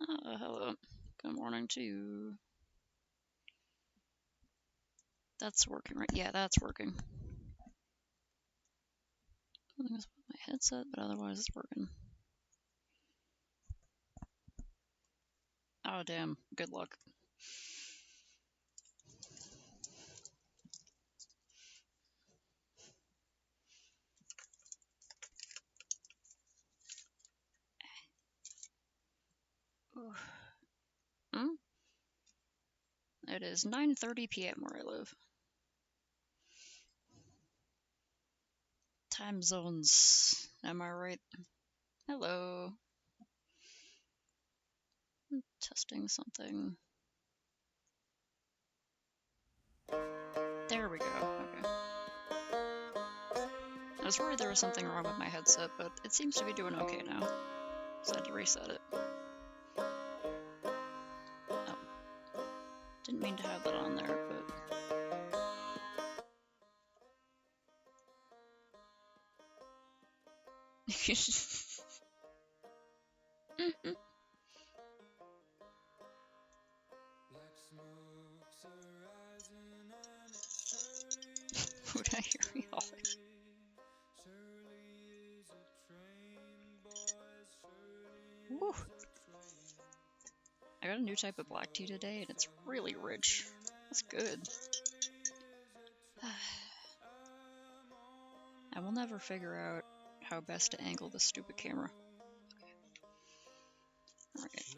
Hello. Good morning to you. That's working, right? Yeah, that's working. I think it's my headset, but otherwise it's working. Oh, damn. Good luck. Hmm? It is 9:30 p.m. where I live. Time zones. Am I right? Hello. Testing something. There we go. Okay. I was worried there was something wrong with my headset, but it seems to be doing okay now. So I had to reset it. Oh. Didn't mean to have that on there, but... Would I hear y'all? Woo. I got a new type of black tea today, and it's really rich. That's good. I will never figure out how best to angle this stupid camera. Alright.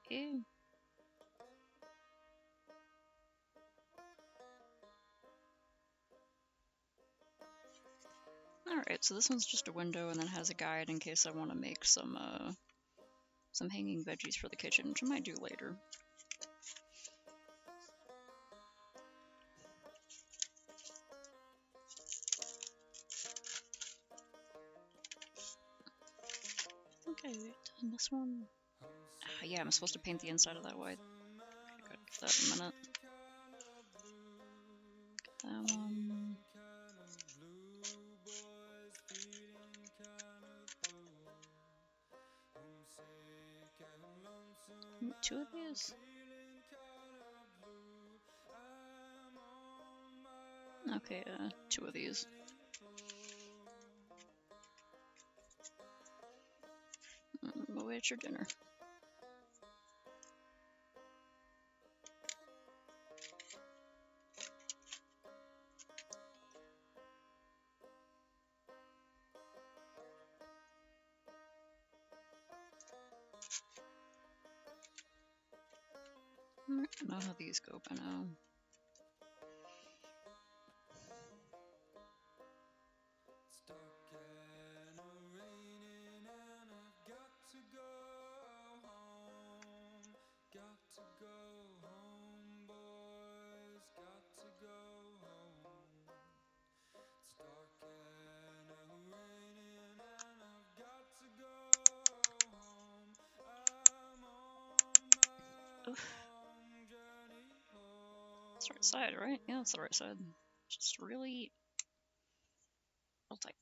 Okay. Alright, so this one's just a window and then has a guide in case I want to make some hanging veggies for the kitchen, which I might do later. Okay, done this one. Yeah, I'm supposed to paint the inside of that white. Okay, gotta give that a minute. Get that one. Two of these? Okay, two of these. Go at your dinner. I know how these go by now. Oof. It's the right side, right? Yeah, it's the right side. Just really... I'll take...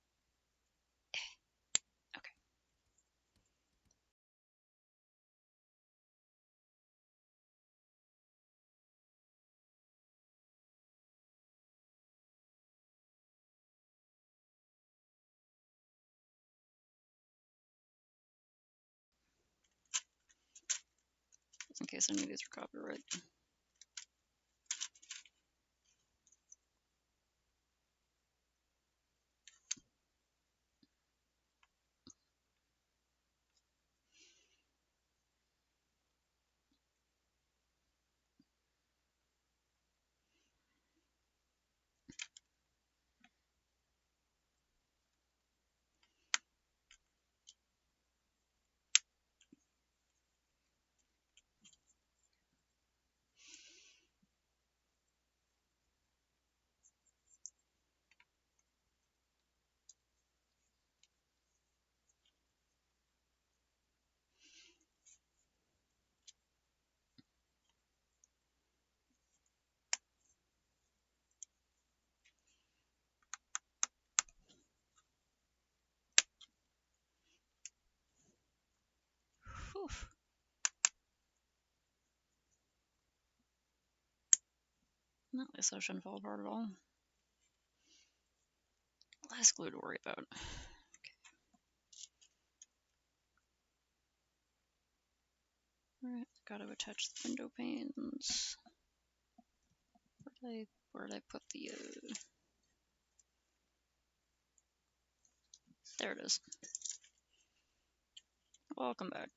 Okay. Just in case any of these are copyright. Oof. Well, at least that shouldn't fall apart at all. Less glue to worry about. Alright, gotta attach the window panes. Where did I put the, There it is. Welcome back.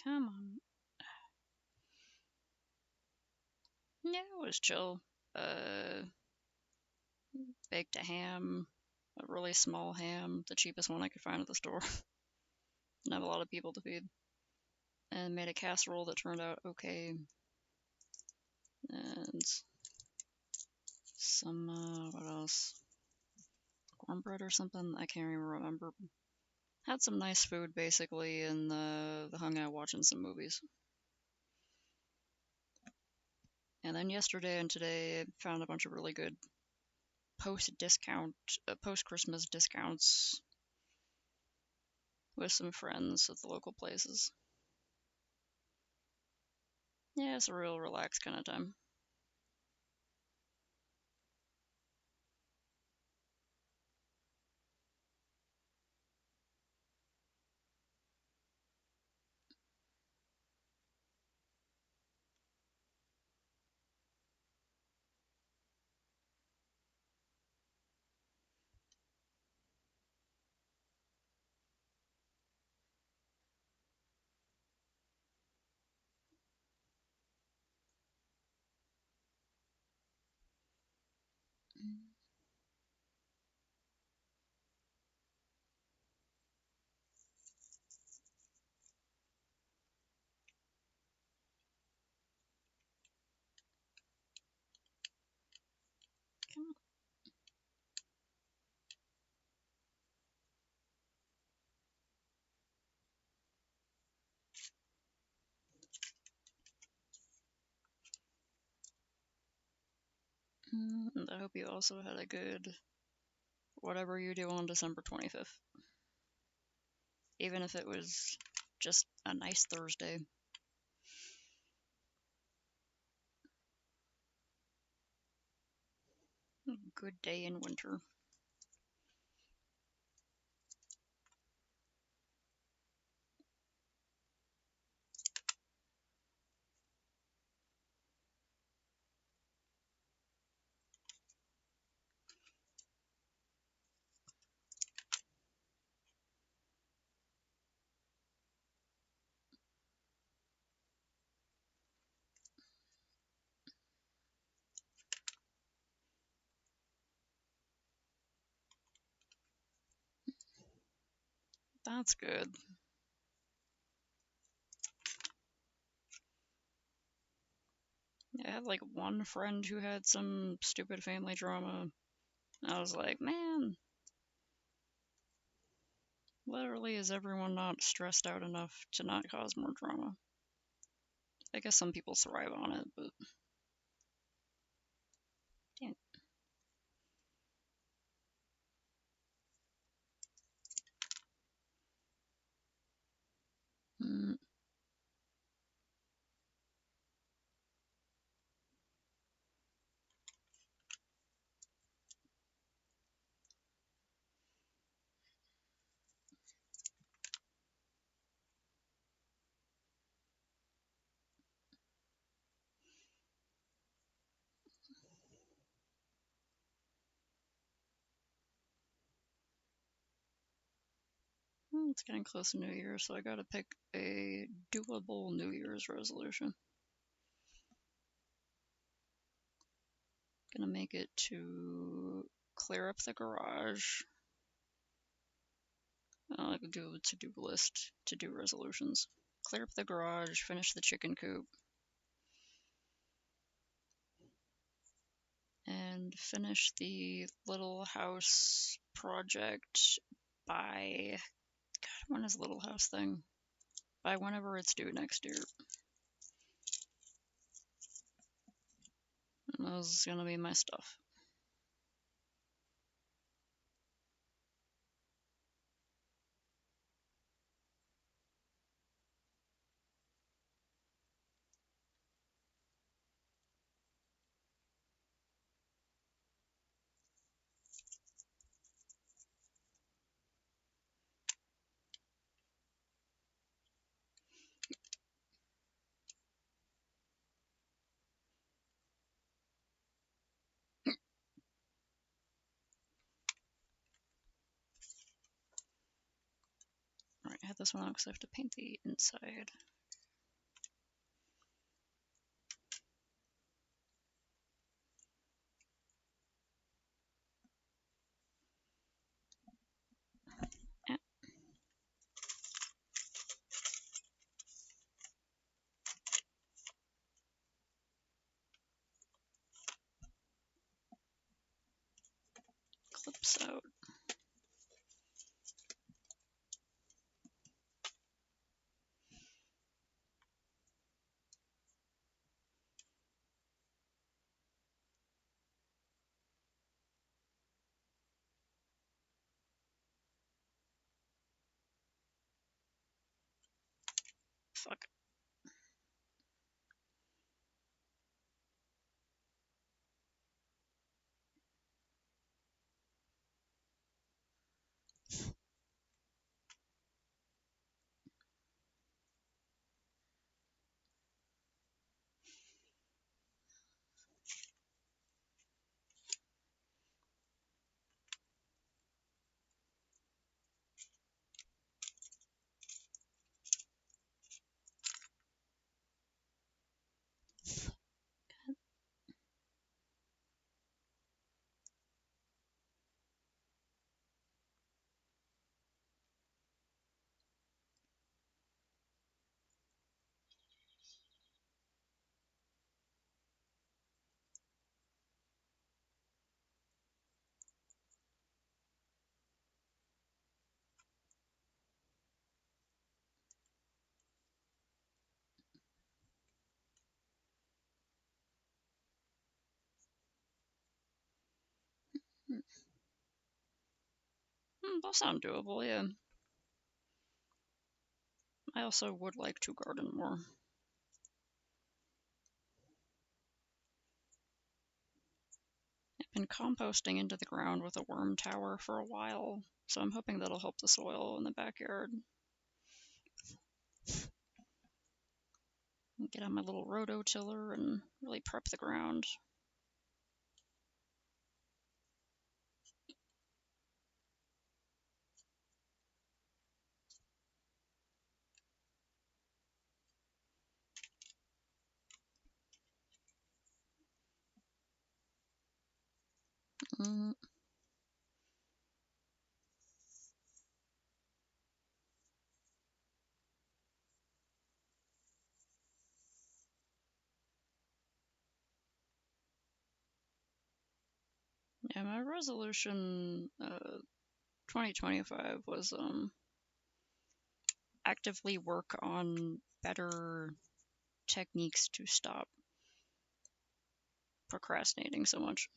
Come on. Yeah, it was chill. Baked a ham, a really small ham, the cheapest one I could find at the store. Didn't have a lot of people to feed. And made a casserole that turned out okay. And some, what else? Cornbread or something? I can't even remember. Had some nice food basically, and hung out watching some movies. And then yesterday and today, I found a bunch of really good post Christmas discounts with some friends at the local places. Yeah, it's a real relaxed kind of time. And I hope you also had a good whatever you do on December 25th. Even if it was just a nice Thursday. Good day in winter. That's good. Yeah, I had like one friend who had some stupid family drama. I was like, man, literally is everyone not stressed out enough to not cause more drama? I guess some people thrive on it, but damn. Mm, it's getting close to New Year's, so I gotta pick a doable New Year's resolution. Gonna make it to clear up the garage. I could do a to-do list, to-do resolutions. Clear up the garage, finish the chicken coop, and finish the little house project by, God, when is Little House thing? By whenever it's due next year. And those gonna be my stuff. Alright, I have this one out because I have to paint the inside. Yeah, clips out. Fuck. Those sound doable, yeah. I also would like to garden more. I've been composting into the ground with a worm tower for a while, so I'm hoping that'll help the soil in the backyard. Get on my little rototiller and really prep the ground. Mm, Yeah, my resolution 2025 was actively work on better techniques to stop procrastinating so much.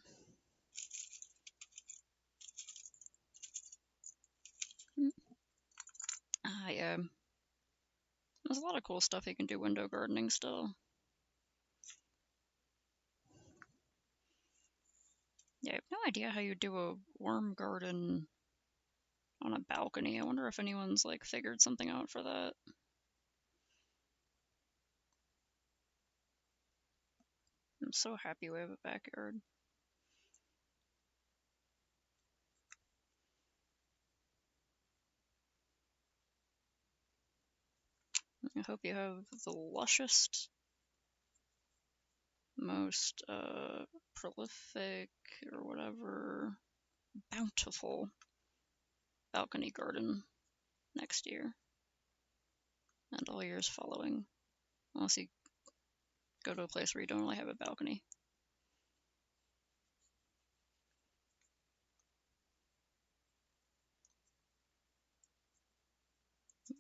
Yeah. There's a lot of cool stuff you can do window gardening still. Yeah, I have no idea how you do a worm garden on a balcony. I wonder if anyone's like figured something out for that. I'm so happy we have a backyard. I hope you have the lushest, most prolific or whatever, bountiful balcony garden next year and all years following. Unless you go to a place where you don't really have a balcony.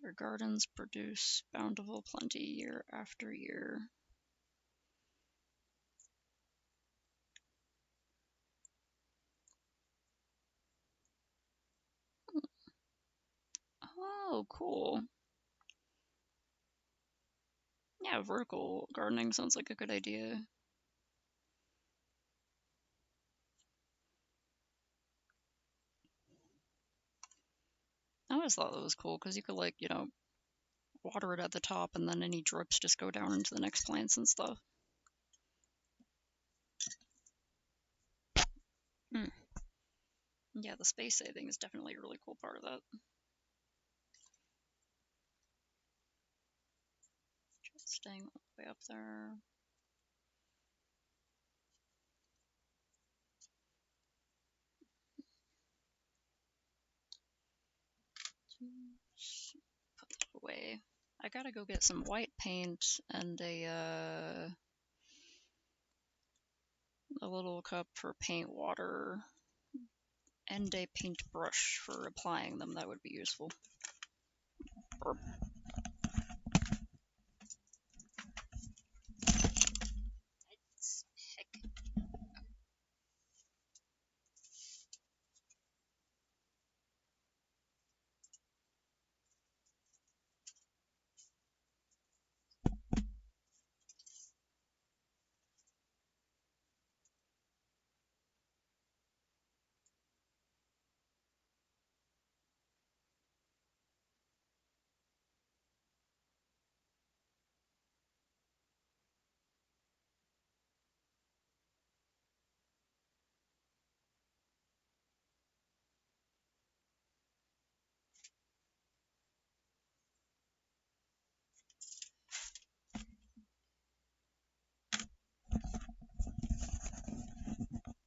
Your gardens produce bountiful plenty year after year. Oh, cool. Yeah, vertical gardening sounds like a good idea. I always thought that was cool because you could, like, water it at the top and then any drips just go down into the next plants and stuff. Hmm. Yeah, the space saving is definitely a really cool part of that. Just staying all the way up there. Put that away. I gotta go get some white paint and a little cup for paint water and a paintbrush for applying them. That would be useful. Burp.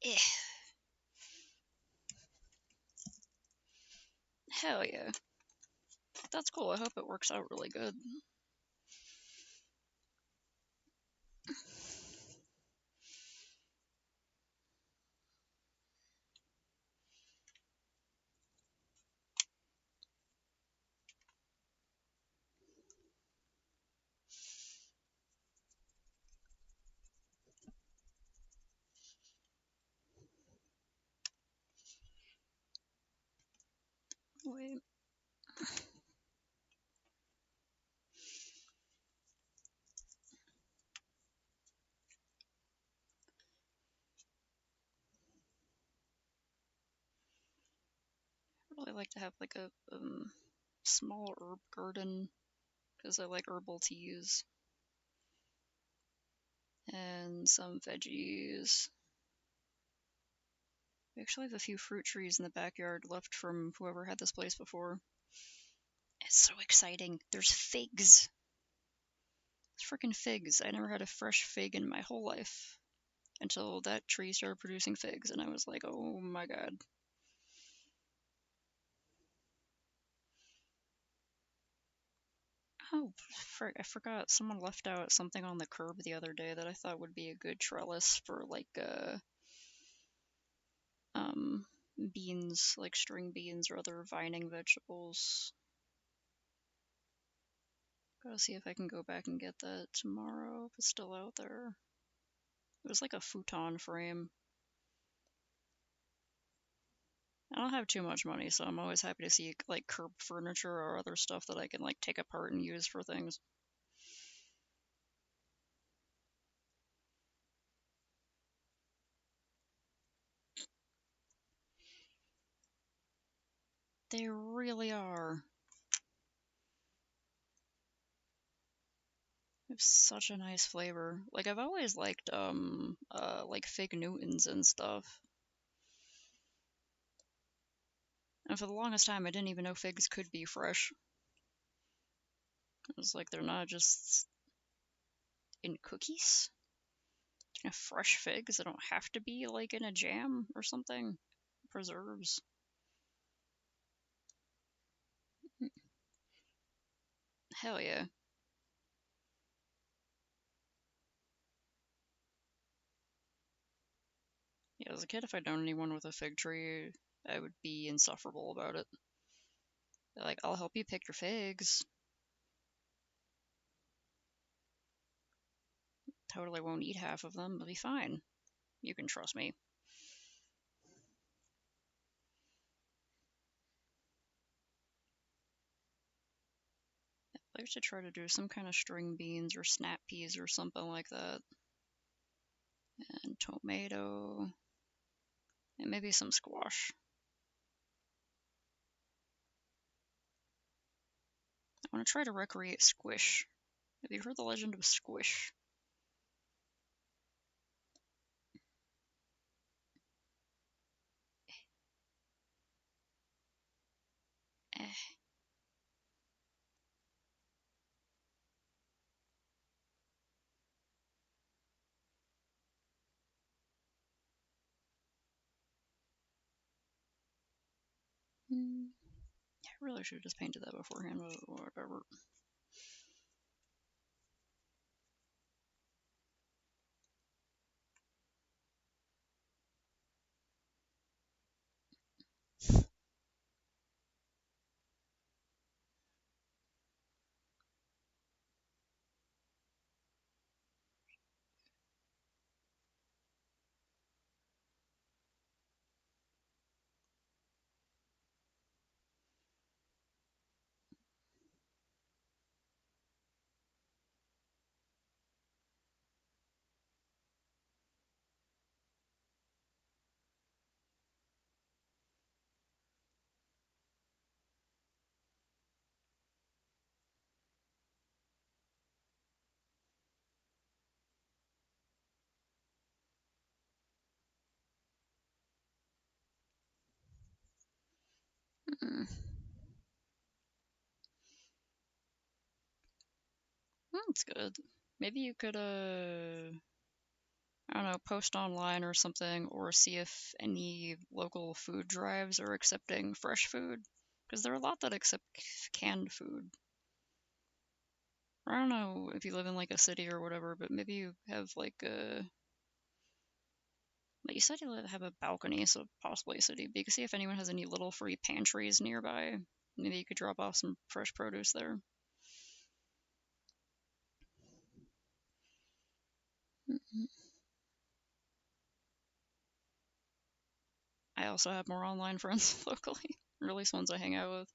Eh. Hell yeah. That's cool. I hope it works out really good. Wait. I'd really like to have like a small herb garden because I like herbal teas and some veggies. We actually have a few fruit trees in the backyard left from whoever had this place before. It's so exciting. There's figs. It's freaking figs. I never had a fresh fig in my whole life until that tree started producing figs, and I was like, oh my god. Oh, frick, I forgot. Someone left out something on the curb the other day that I thought would be a good trellis for, like, um, beans, like string beans or other vining vegetables. Gotta see if I can go back and get that tomorrow, if it's still out there. It was like a futon frame. I don't have too much money, so I'm always happy to see like curb furniture or other stuff that I can like take apart and use for things. They really are. They have such a nice flavor. Like I've always liked like fig Newtons and stuff. And for the longest time I didn't even know figs could be fresh. It was like they're not just in cookies. You can have fresh figs. They don't have to be like in a jam or something. Preserves. Hell yeah. Yeah, as a kid, if I'd known anyone with a fig tree, I would be insufferable about it. Like, I'll help you pick your figs. Totally won't eat half of them. It'll be fine. You can trust me. I should try to do some kind of string beans or snap peas or something like that. And tomato. And maybe some squash. I want to try to recreate squish. Have you heard the legend of squish? Eh. Hmm. I really should have just painted that beforehand, but whatever. Mm. That's good. Maybe you could, I don't know, post online or something, or see if any local food drives are accepting fresh food. Because there are a lot that accept canned food. I don't know if you live in like a city or whatever, but maybe you have like a. Like you said, you have a balcony, so possibly a city. But you can see if anyone has any little free pantries nearby. Maybe you could drop off some fresh produce there. I also have more online friends locally, or at least ones I hang out with.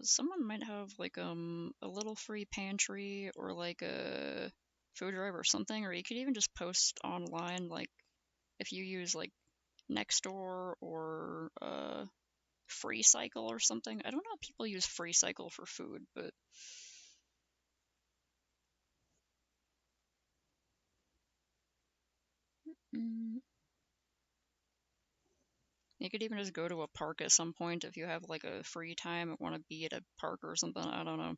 Someone might have like a little free pantry or like a food drive or something, or you could even just post online like if you use like Nextdoor or Free Cycle or something. I don't know if people use Free Cycle for food, but mm, you could even just go to a park at some point if you have like a free time and want to be at a park or something. I don't know,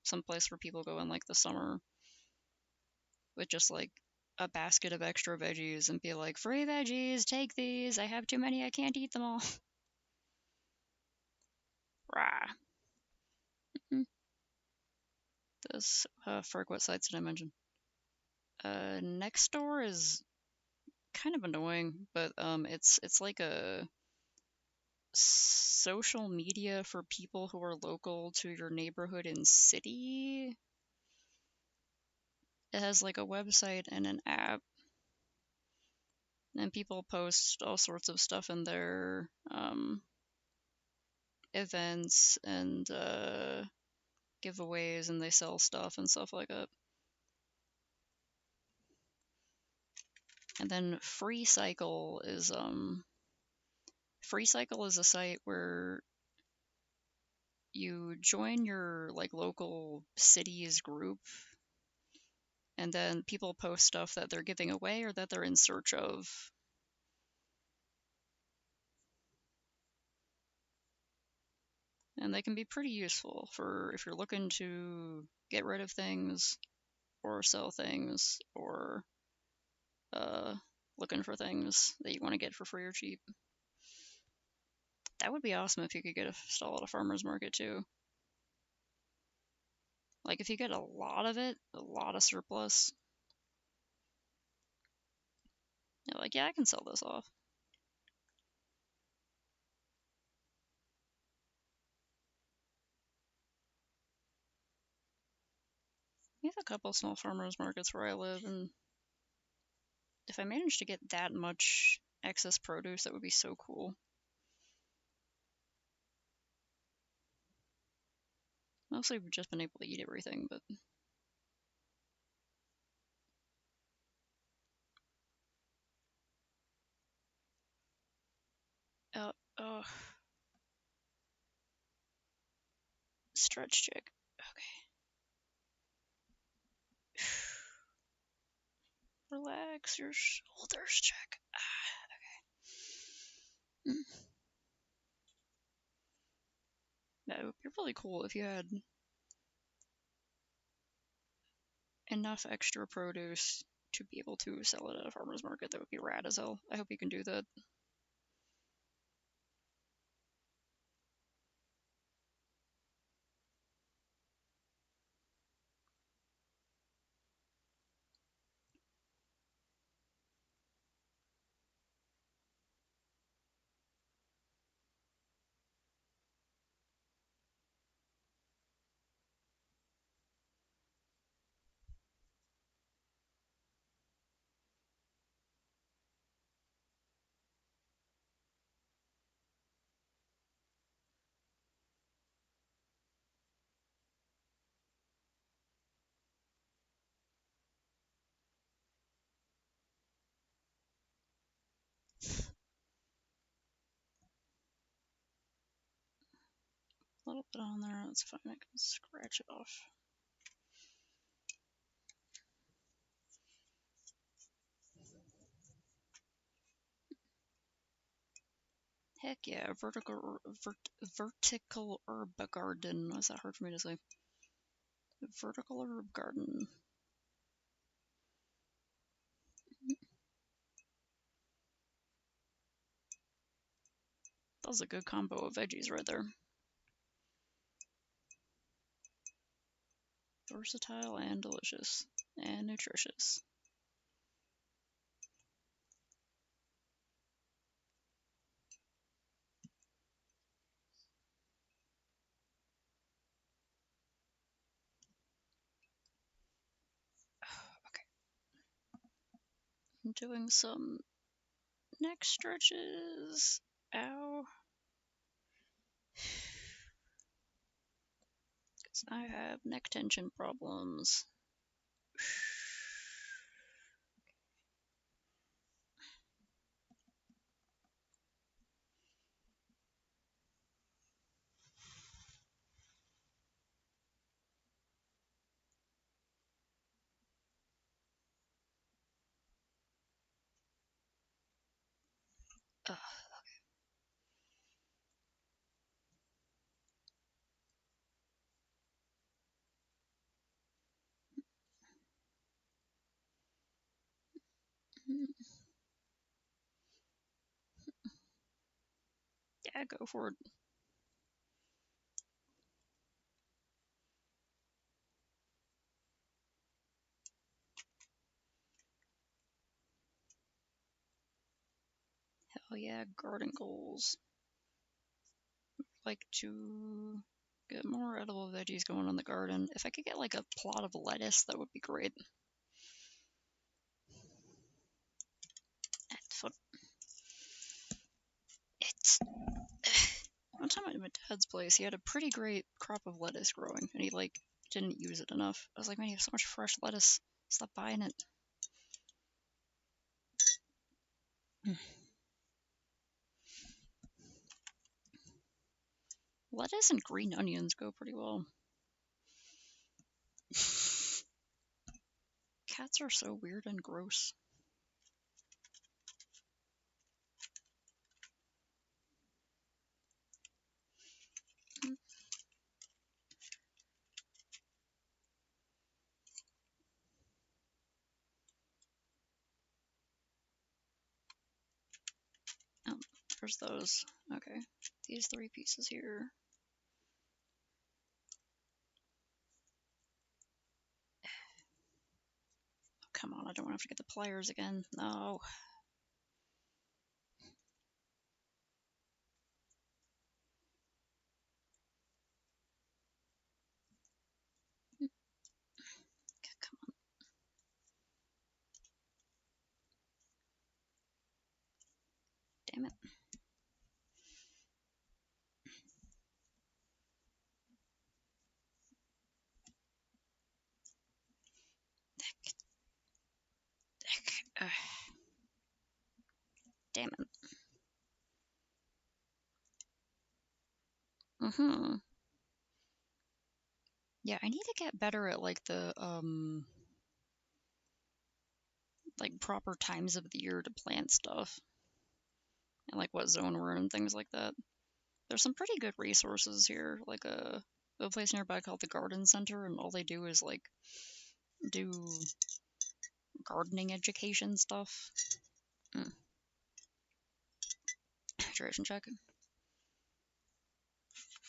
some place where people go in like the summer with just like a basket of extra veggies and be like, free veggies, take these. I have too many, I can't eat them all. Rah. Mm. This, frick, what sites did I mention? Next door is kind of annoying, but it's like a social media for people who are local to your neighborhood and city. It has like a website and an app, and people post all sorts of stuff in there, events and giveaways, and they sell stuff and stuff like that. And then FreeCycle is a site where you join your like local city's group, and then people post stuff that they're giving away or that they're in search of. And they can be pretty useful for if you're looking to get rid of things or sell things, or uh, looking for things that you want to get for free or cheap. That would be awesome if you could get a stall at a farmer's market too. Like if you get a lot of it, a lot of surplus, you're like, yeah, I can sell this off. We have a couple small farmers markets where I live, and if I managed to get that much excess produce, that would be so cool. Mostly we've just been able to eat everything, but uh, oh, stretch check. Okay. Relax your shoulders, check. Okay. That would be really cool if you had enough extra produce to be able to sell it at a farmer's market. That would be rad as hell. I hope you can do that. A little bit on there, that's fine. I can scratch it off. Heck yeah, vertical herb garden. Was that hard for me to say? Vertical herb garden. That was a good combo of veggies right there. Versatile and delicious and nutritious. Okay. I'm doing some neck stretches. Ow. Because I have neck tension problems. Ugh. Yeah, go for it. Oh yeah, garden goals. Like to get more edible veggies going in the garden. If I could get like a plot of lettuce, that would be great. That's what it's. One time at my dad's place, he had a pretty great crop of lettuce growing, and he like didn't use it enough. I was like, man, you have so much fresh lettuce. Stop buying it. Lettuce and green onions go pretty well. Cats are so weird and gross. Oh, there's those. Okay, these 3 pieces here. Oh, come on, I don't want to have to get the pliers again. No. Come on. Damn it. Ugh. Damn it. Yeah, I need to get better at like the like proper times of the year to plant stuff and like what zone we're in and things like that. There's some pretty good resources here, like a place nearby called the Garden Center, and all they do is like do gardening education stuff. Hydration check.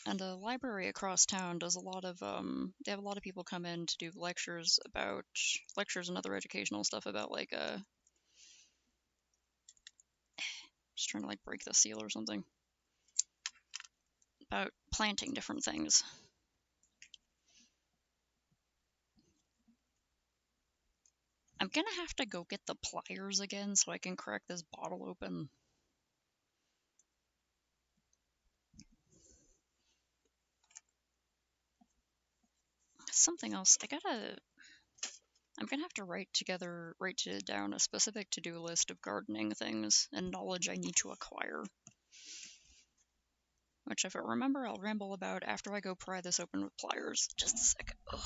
And a library across town does a lot of they have a lot of people come in to do lectures and other educational stuff about like just trying to like break the seal or something about planting different things. I'm gonna have to go get the pliers again so I can crack this bottle open. Something else. I'm gonna have to write down a specific to-do list of gardening things and knowledge I need to acquire. Which, if I remember, I'll ramble about after I go pry this open with pliers. Just a sec. Ugh.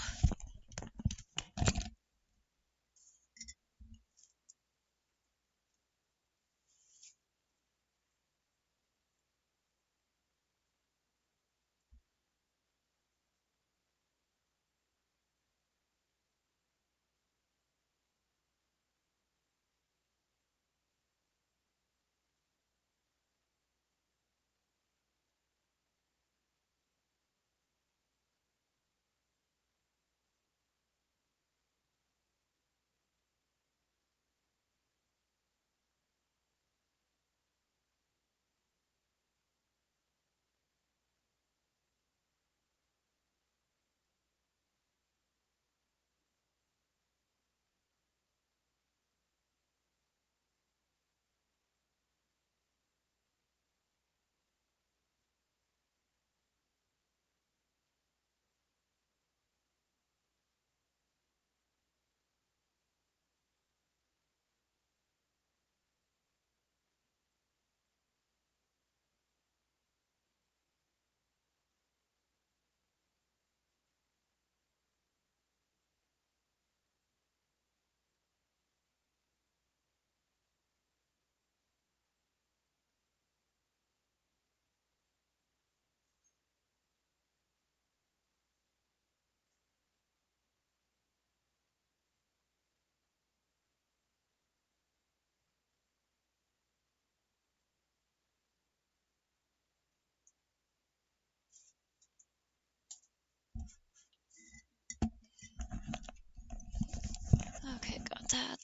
Okay, got that.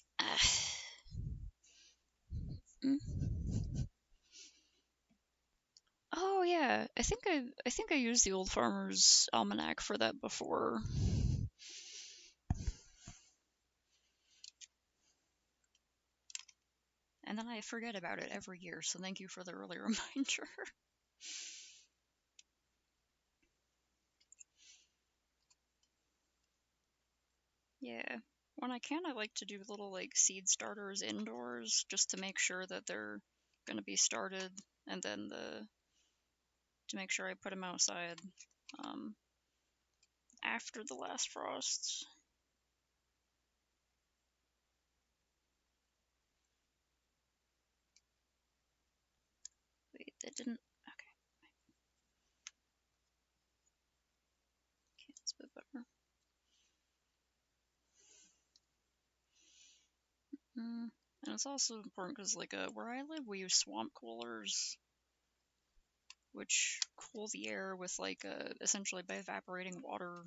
Mm. think I used the Old Farmer's Almanac for that before. And then I forget about it every year, so thank you for the early reminder. Yeah. When I can, I like to do little like seed starters indoors just to make sure that they're gonna be started, and then to make sure I put them outside um, after the last frost. Wait, that didn't. Okay, okay, that's a bit better. And it's also important because, like, where I live, we use swamp coolers, which cool the air with, like, essentially by evaporating water,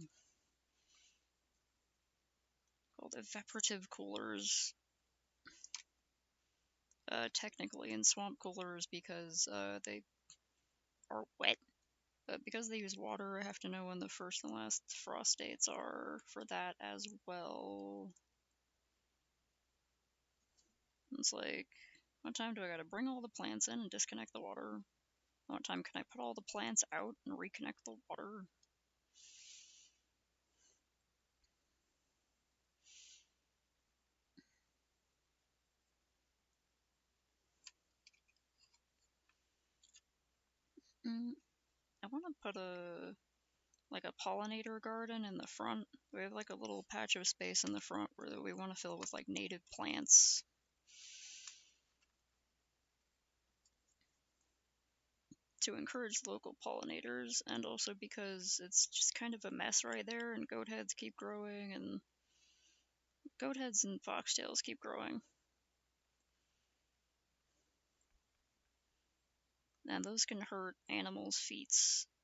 called evaporative coolers, technically, and swamp coolers because they are wet. But because they use water, I have to know when the first and last frost dates are for that as well. It's like, what time do I gotta bring all the plants in and disconnect the water? What time can I put all the plants out and reconnect the water? I want to put a pollinator garden in the front. We have like a little patch of space in the front where we want to fill with like native plants to encourage local pollinators, and also because it's just kind of a mess right there, and goat heads keep growing, and goat heads and foxtails keep growing. And those can hurt animals' feet,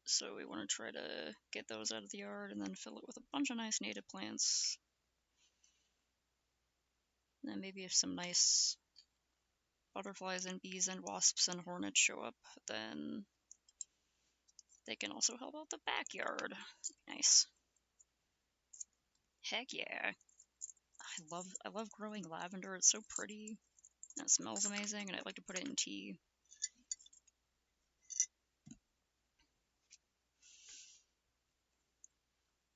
so we want to try to get those out of the yard and then fill it with a bunch of nice native plants. And maybe if some nice butterflies and bees and wasps and hornets show up, then they can also help out the backyard. Nice. Heck yeah. I love growing lavender. It's so pretty. And it smells amazing, and I like to put it in tea.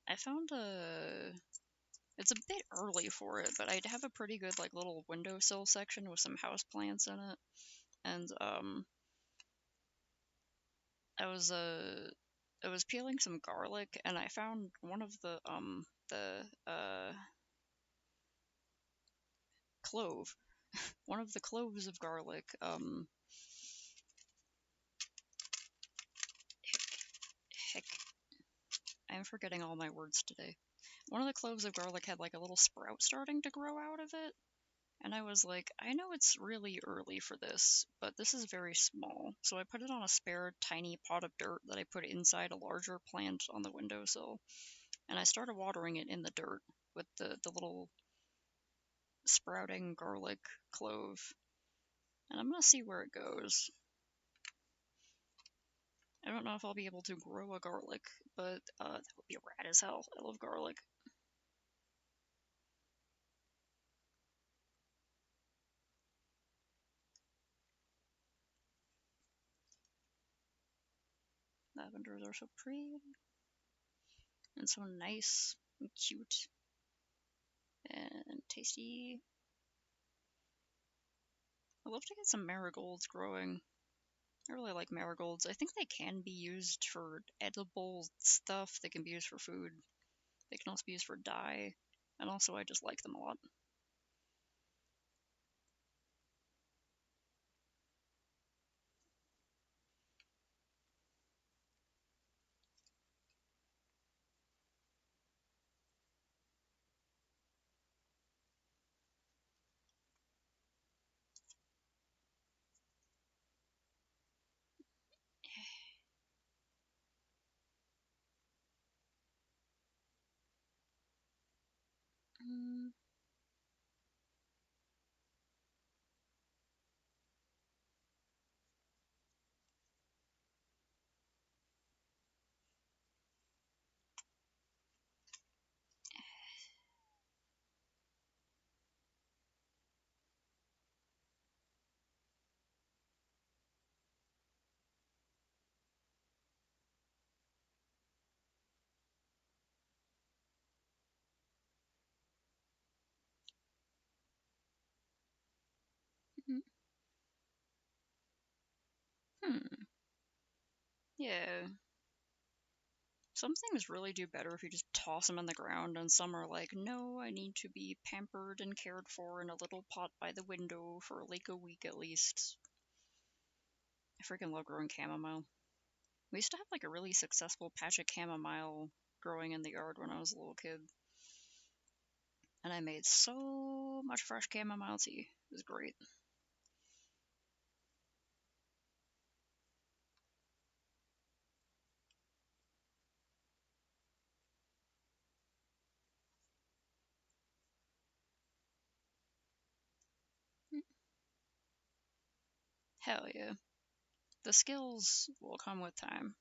I found it's a bit early for it, but I'd have a pretty good like little windowsill section with some house plants in it. And I was peeling some garlic, and I found one of the clove, one of the cloves of garlic. Heck, I'm forgetting all my words today. One of the cloves of garlic had like a little sprout starting to grow out of it, and I was like, I know it's really early for this, but this is very small. So I put it on a spare tiny pot of dirt that I put inside a larger plant on the windowsill, and I started watering it in the dirt with the little sprouting garlic clove, and I'm gonna see where it goes. I don't know if I'll be able to grow a garlic, but that would be rad as hell. I love garlic. Lavenders are so pretty and so nice and cute and tasty. I'd love to get some marigolds growing. I really like marigolds. I think they can be used for edible stuff. They can be used for food. They can also be used for dye. And also, I just like them a lot. Mm. Mm-hmm. Hmm. Yeah. Some things really do better if you just toss them in the ground, and some are like, no, I need to be pampered and cared for in a little pot by the window for like a week at least. I freaking love growing chamomile. We used to have like a really successful patch of chamomile growing in the yard when I was a little kid. And I made so much fresh chamomile tea. It was great. Hell yeah. The skills will come with time.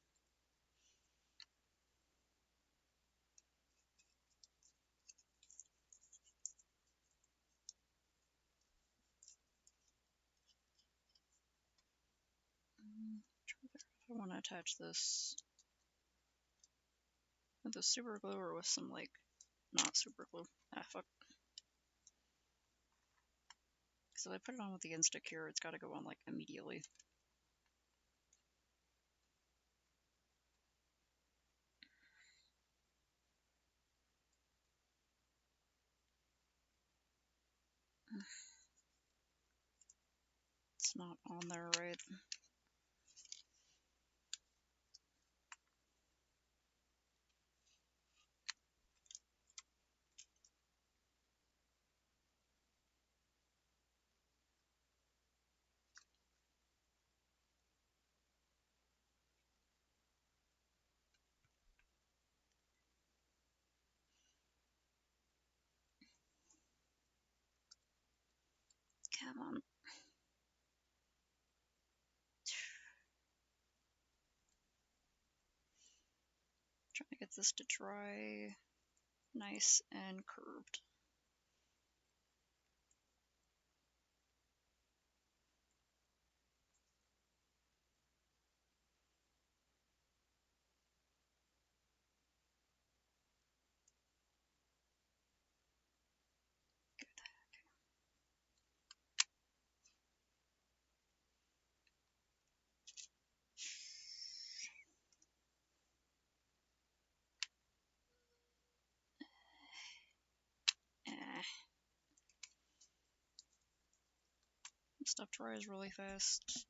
If I want to attach this with the super glue or with some like not super glue. Ah, fuck. Because if I put it on with the Instacure, it's got to go on like immediately. It's not on there right. Come on. Trying to get this to dry nice and curved. Eh. Stuff dries really fast.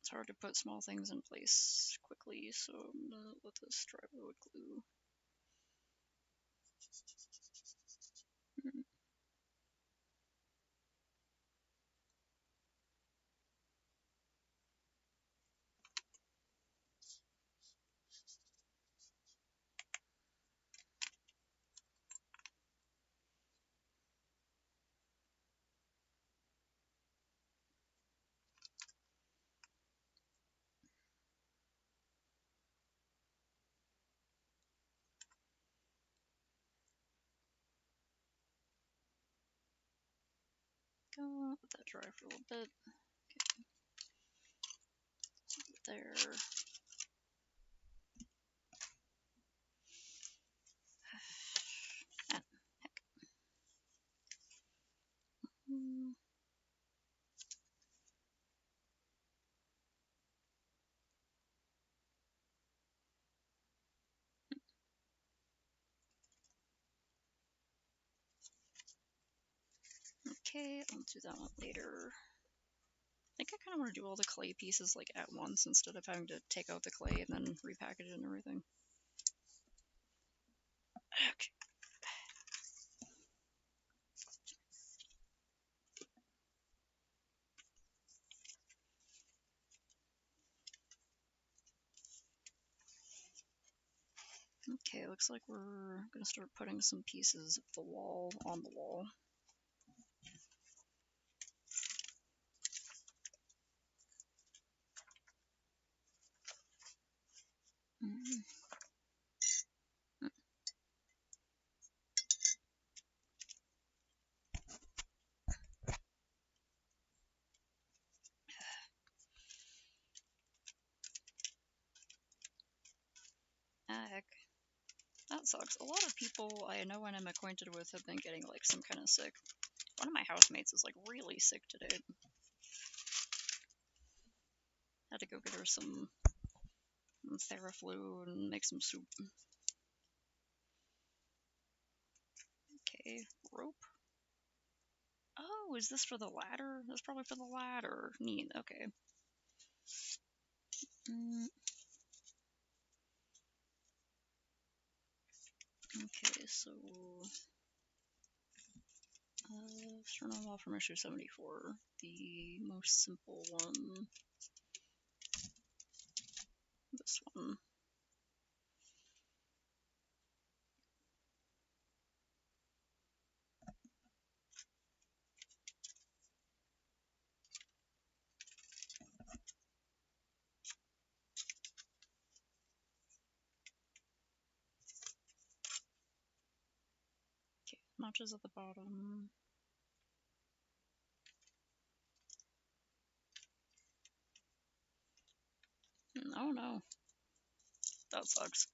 It's hard to put small things in place quickly, so I'm gonna let this dry with glue. Go let that dry for a little bit. Okay. There. Ah, heck. Okay, I'll do that one later. I think I kind of want to do all the clay pieces like at once instead of having to take out the clay and then repackage it and everything. Okay. Okay, looks like we're gonna start putting some pieces of the wall on the wall. Mm. Ah, heck. That sucks. A lot of people I know and I'm acquainted with have been getting like some kind of sick. One of my housemates is like really sick today. Had to go get her some Theraflu and make some soup. Okay, rope. Oh, is this for the ladder? That's probably for the ladder. Neat, okay. Okay, so... Sternal Wall from issue 74. The most simple one. This one. Okay, notches at the bottom. Oh no. That sucks.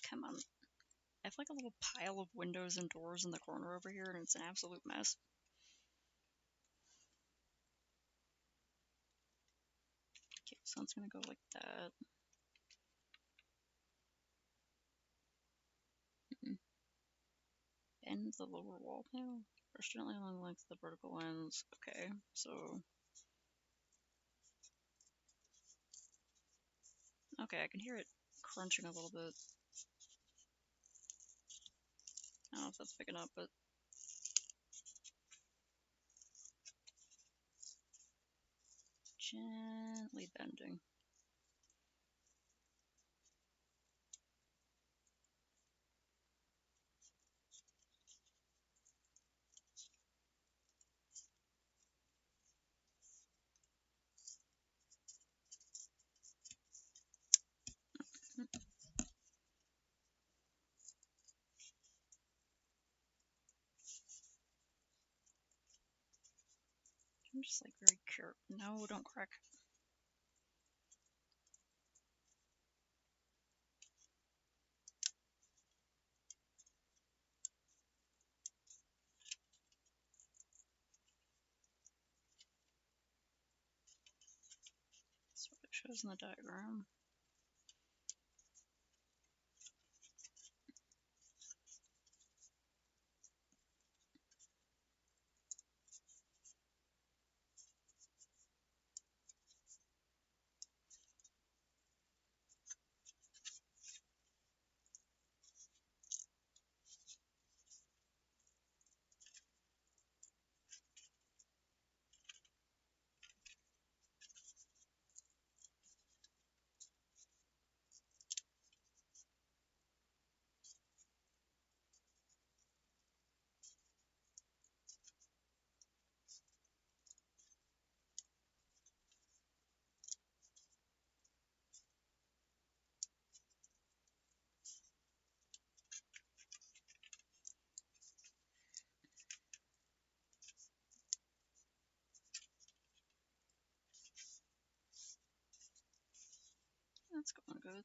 Come on. I have like a little pile of windows and doors in the corner over here, and it's an absolute mess. Okay, so it's gonna go like that. Bend the lower wall panel. Brush gently along the length of the vertical lines. Okay, so... Okay, I can hear it crunching a little bit. I don't know if that's picking up, but... Gently bending. I'm just like very careful. No, don't crack. That's what it shows in the diagram. That's going good.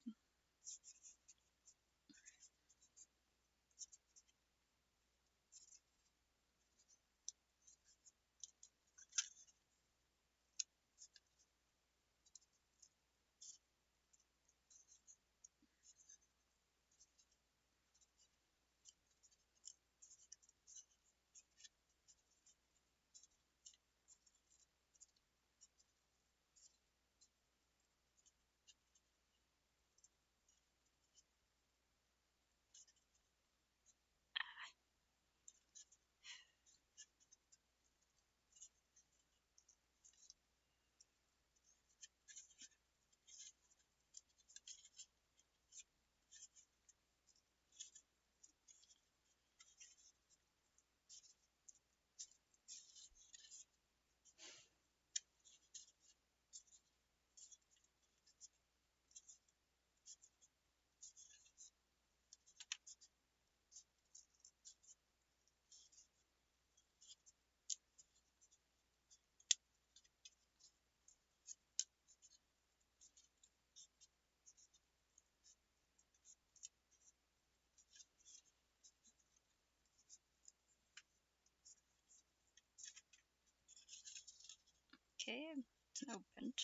Okay, it's now bent.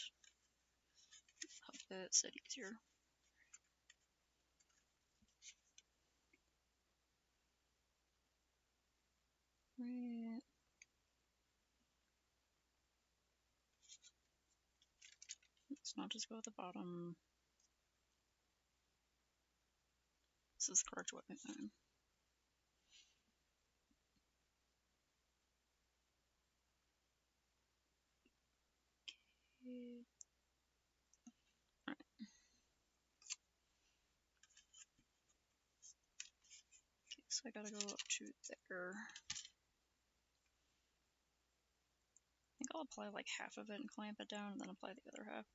Hope that said easier. Right. Let's not just go at the bottom. This is the correct way. Okay. Alright. Okay, so I gotta go up to there. I think I'll apply like half of it and clamp it down, and then apply the other half.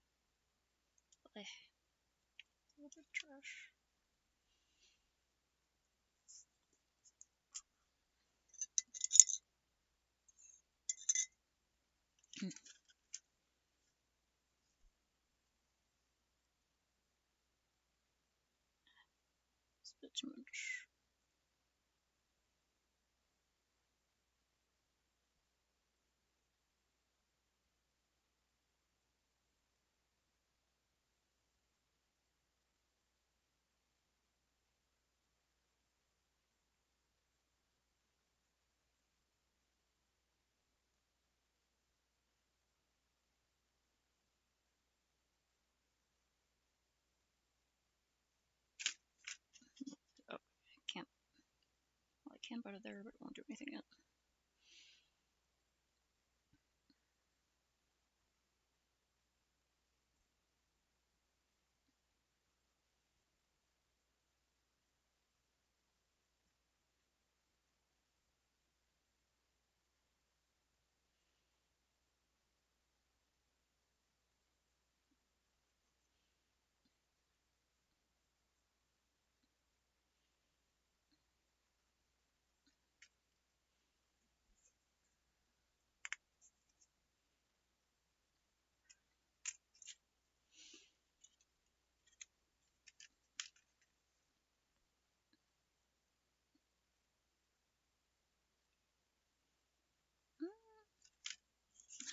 A little bit of trash. It's a bit too much. Oh, I can't. Well, I can put it there, but it won't do anything yet.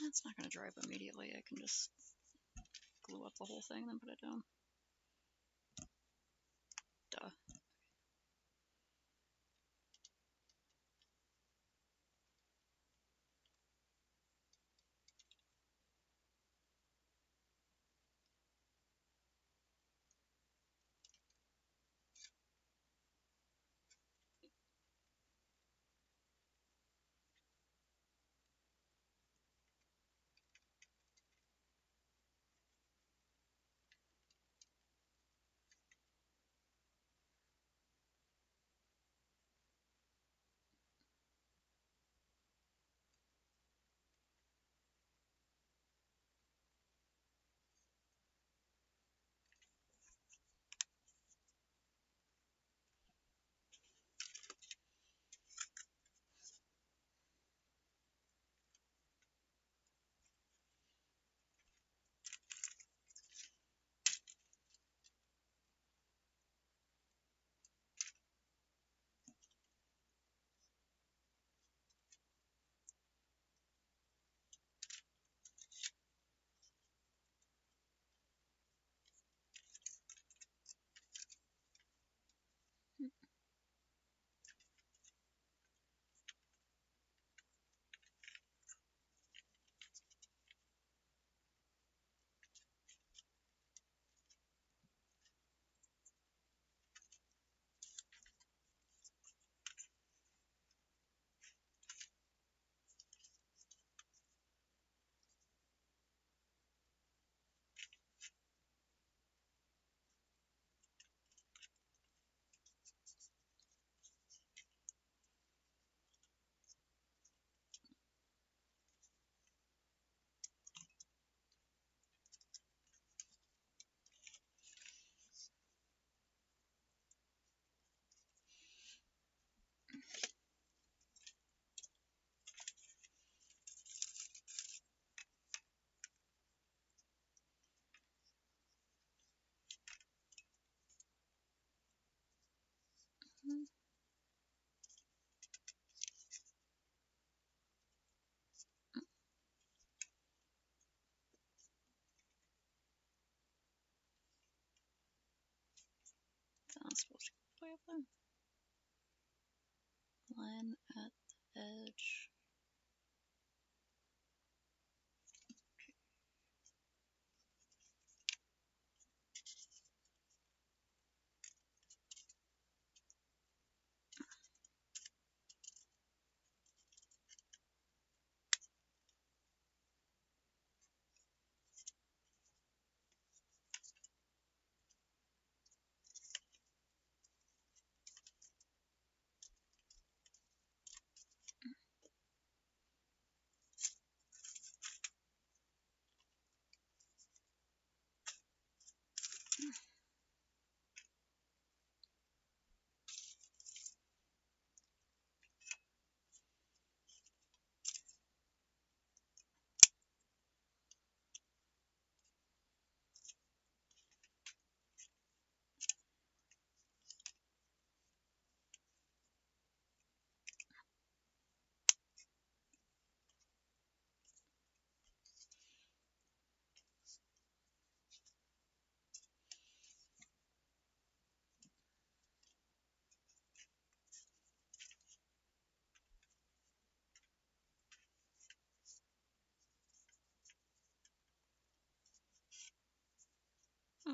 That's not going to dry up immediately. I can just glue up the whole thing and then put it down. Duh. not supposed to go way up there. Line at the edge.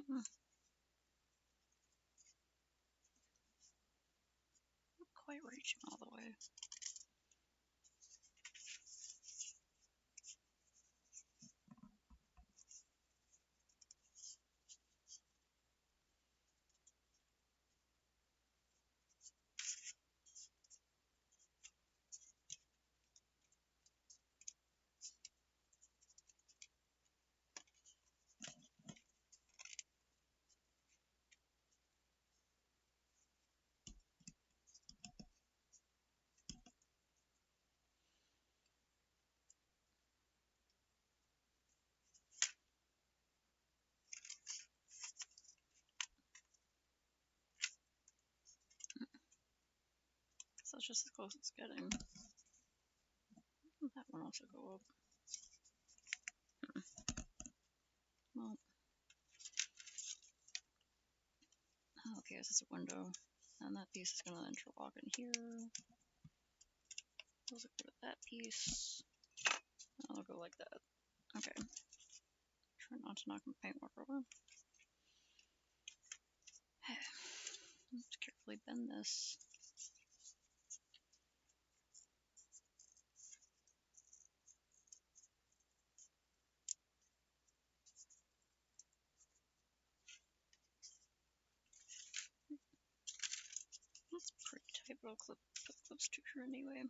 Not quite reaching all the way. So that's just as close as it's getting. That one also go up. Well, okay, this is a window. And that piece is gonna interlock in here. Those will go to that piece. I'll go like that. Okay. Try not to knock my paintwork over. Let's carefully bend this. That's pretty tight, but I'll put clips to her anyway.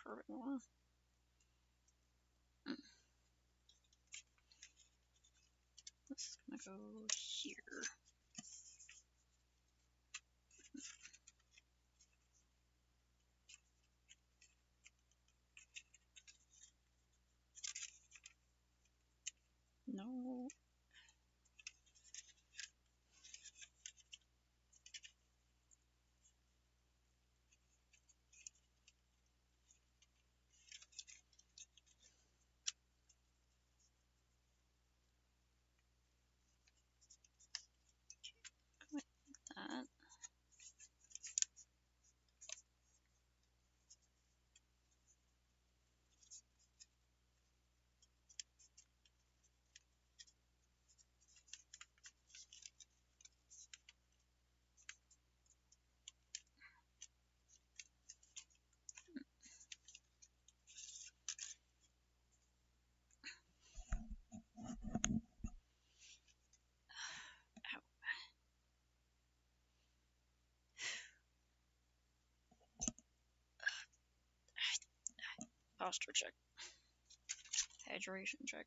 curve it more. This is gonna go here. No. Like that. Ow. Posture check. Hydration check.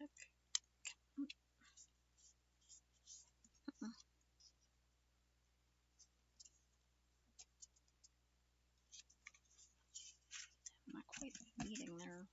heck? Not quite meeting there.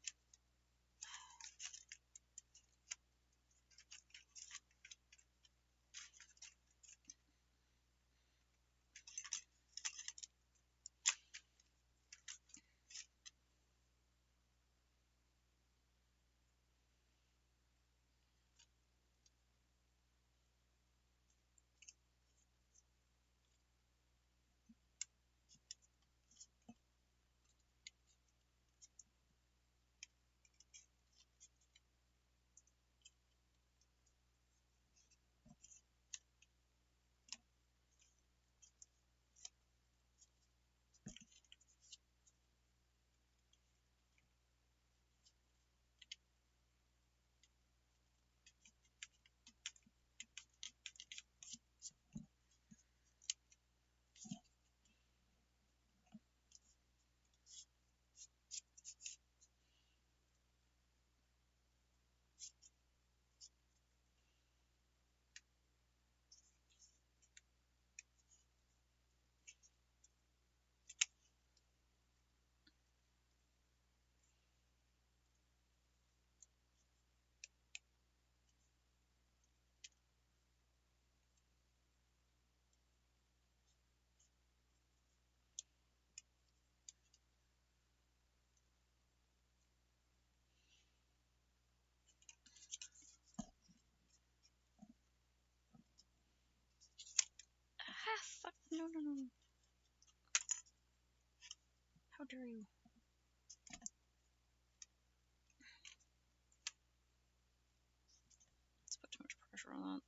Ah, fuck. No, no, no. How dare you? Let's put too much pressure on that.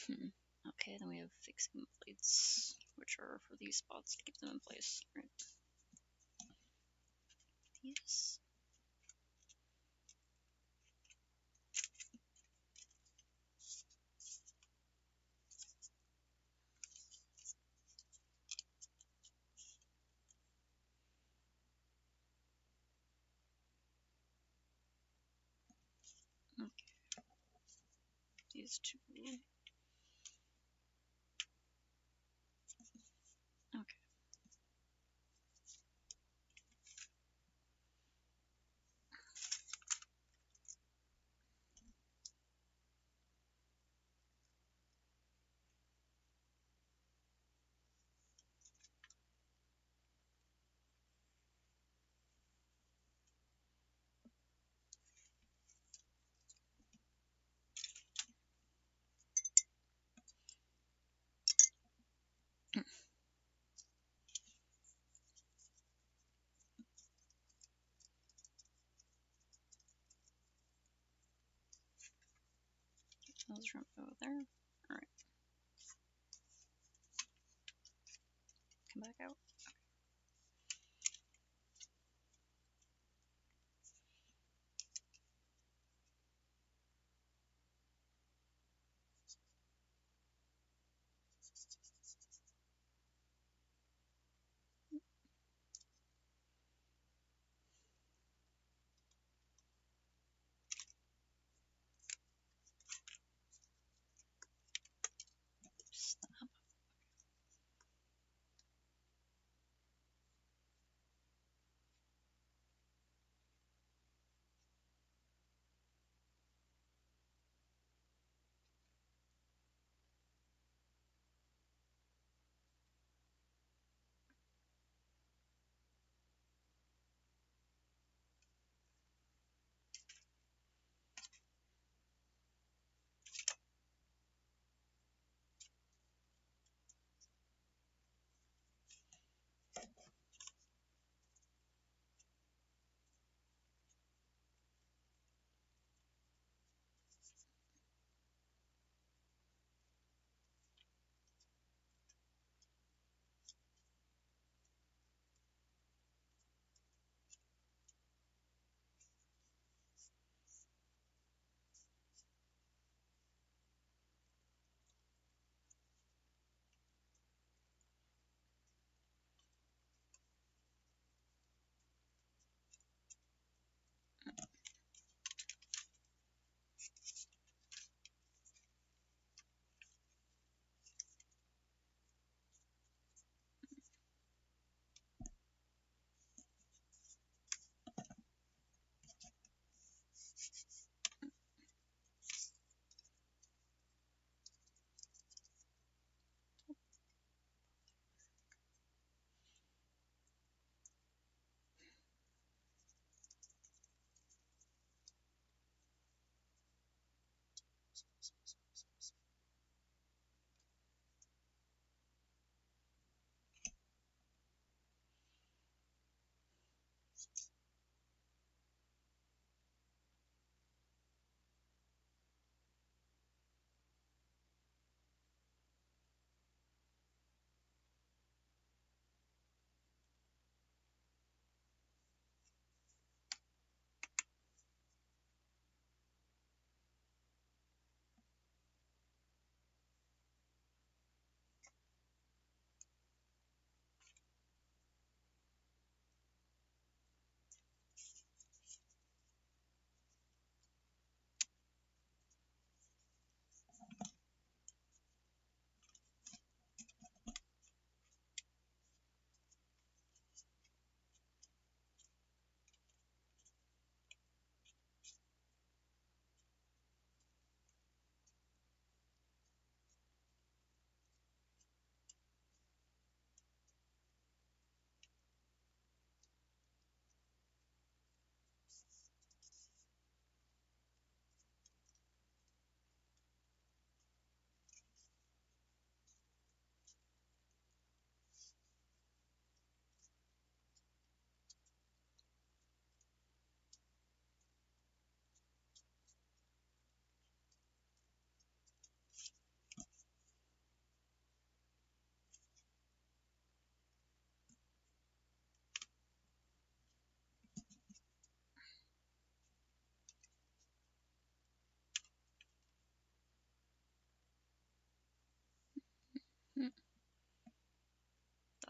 Okay. Okay, then we have fixing plates, which are for these spots to keep them in place. Right. These. Okay. These two. Okay. Those over there. Alright. Come back out.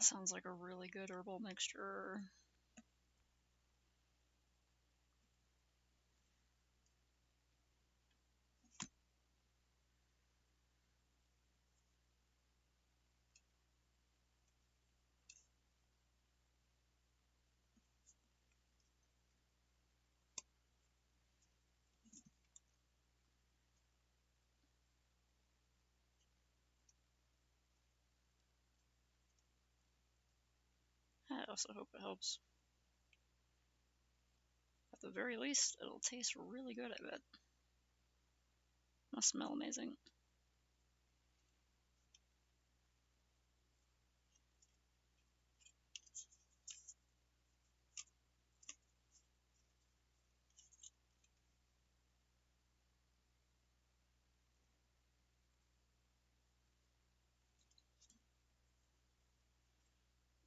Sounds like a really good herbal mixture. I also hope it helps. At the very least, it'll taste really good, I bet. Must smell amazing.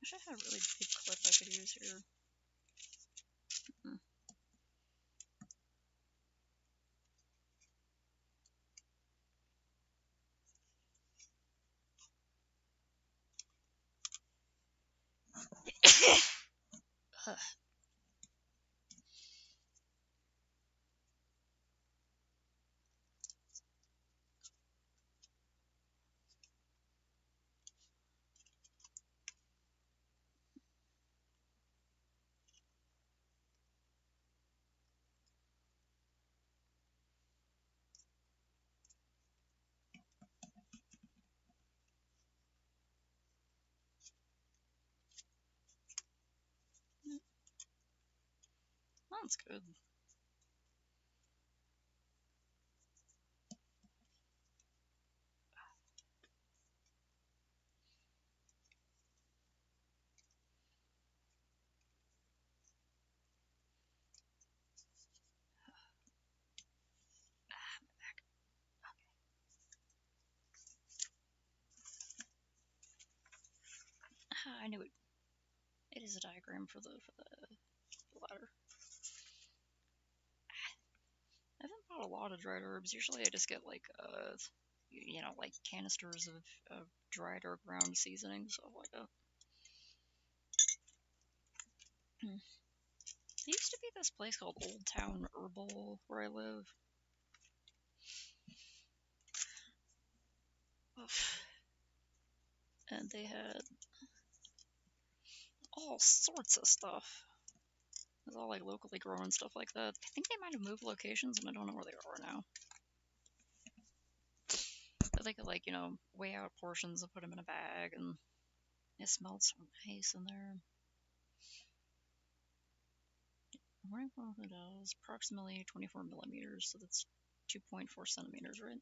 Wish I had a really big clip I could use here. That's good. I knew it. It is a diagram for the ladder. I haven't bought a lot of dried herbs. Usually I just get like like canisters of dried or ground seasoning, stuff like that. There used to be this place called Old Town Herbal where I live. And they had all sorts of stuff. It was all like locally grown and stuff like that. I think they might have moved locations and I don't know where they are now. But they could weigh out portions and put them in a bag, and it smelled so nice in there. Morning is approximately 24 millimeters, so that's 2.4 centimeters, right?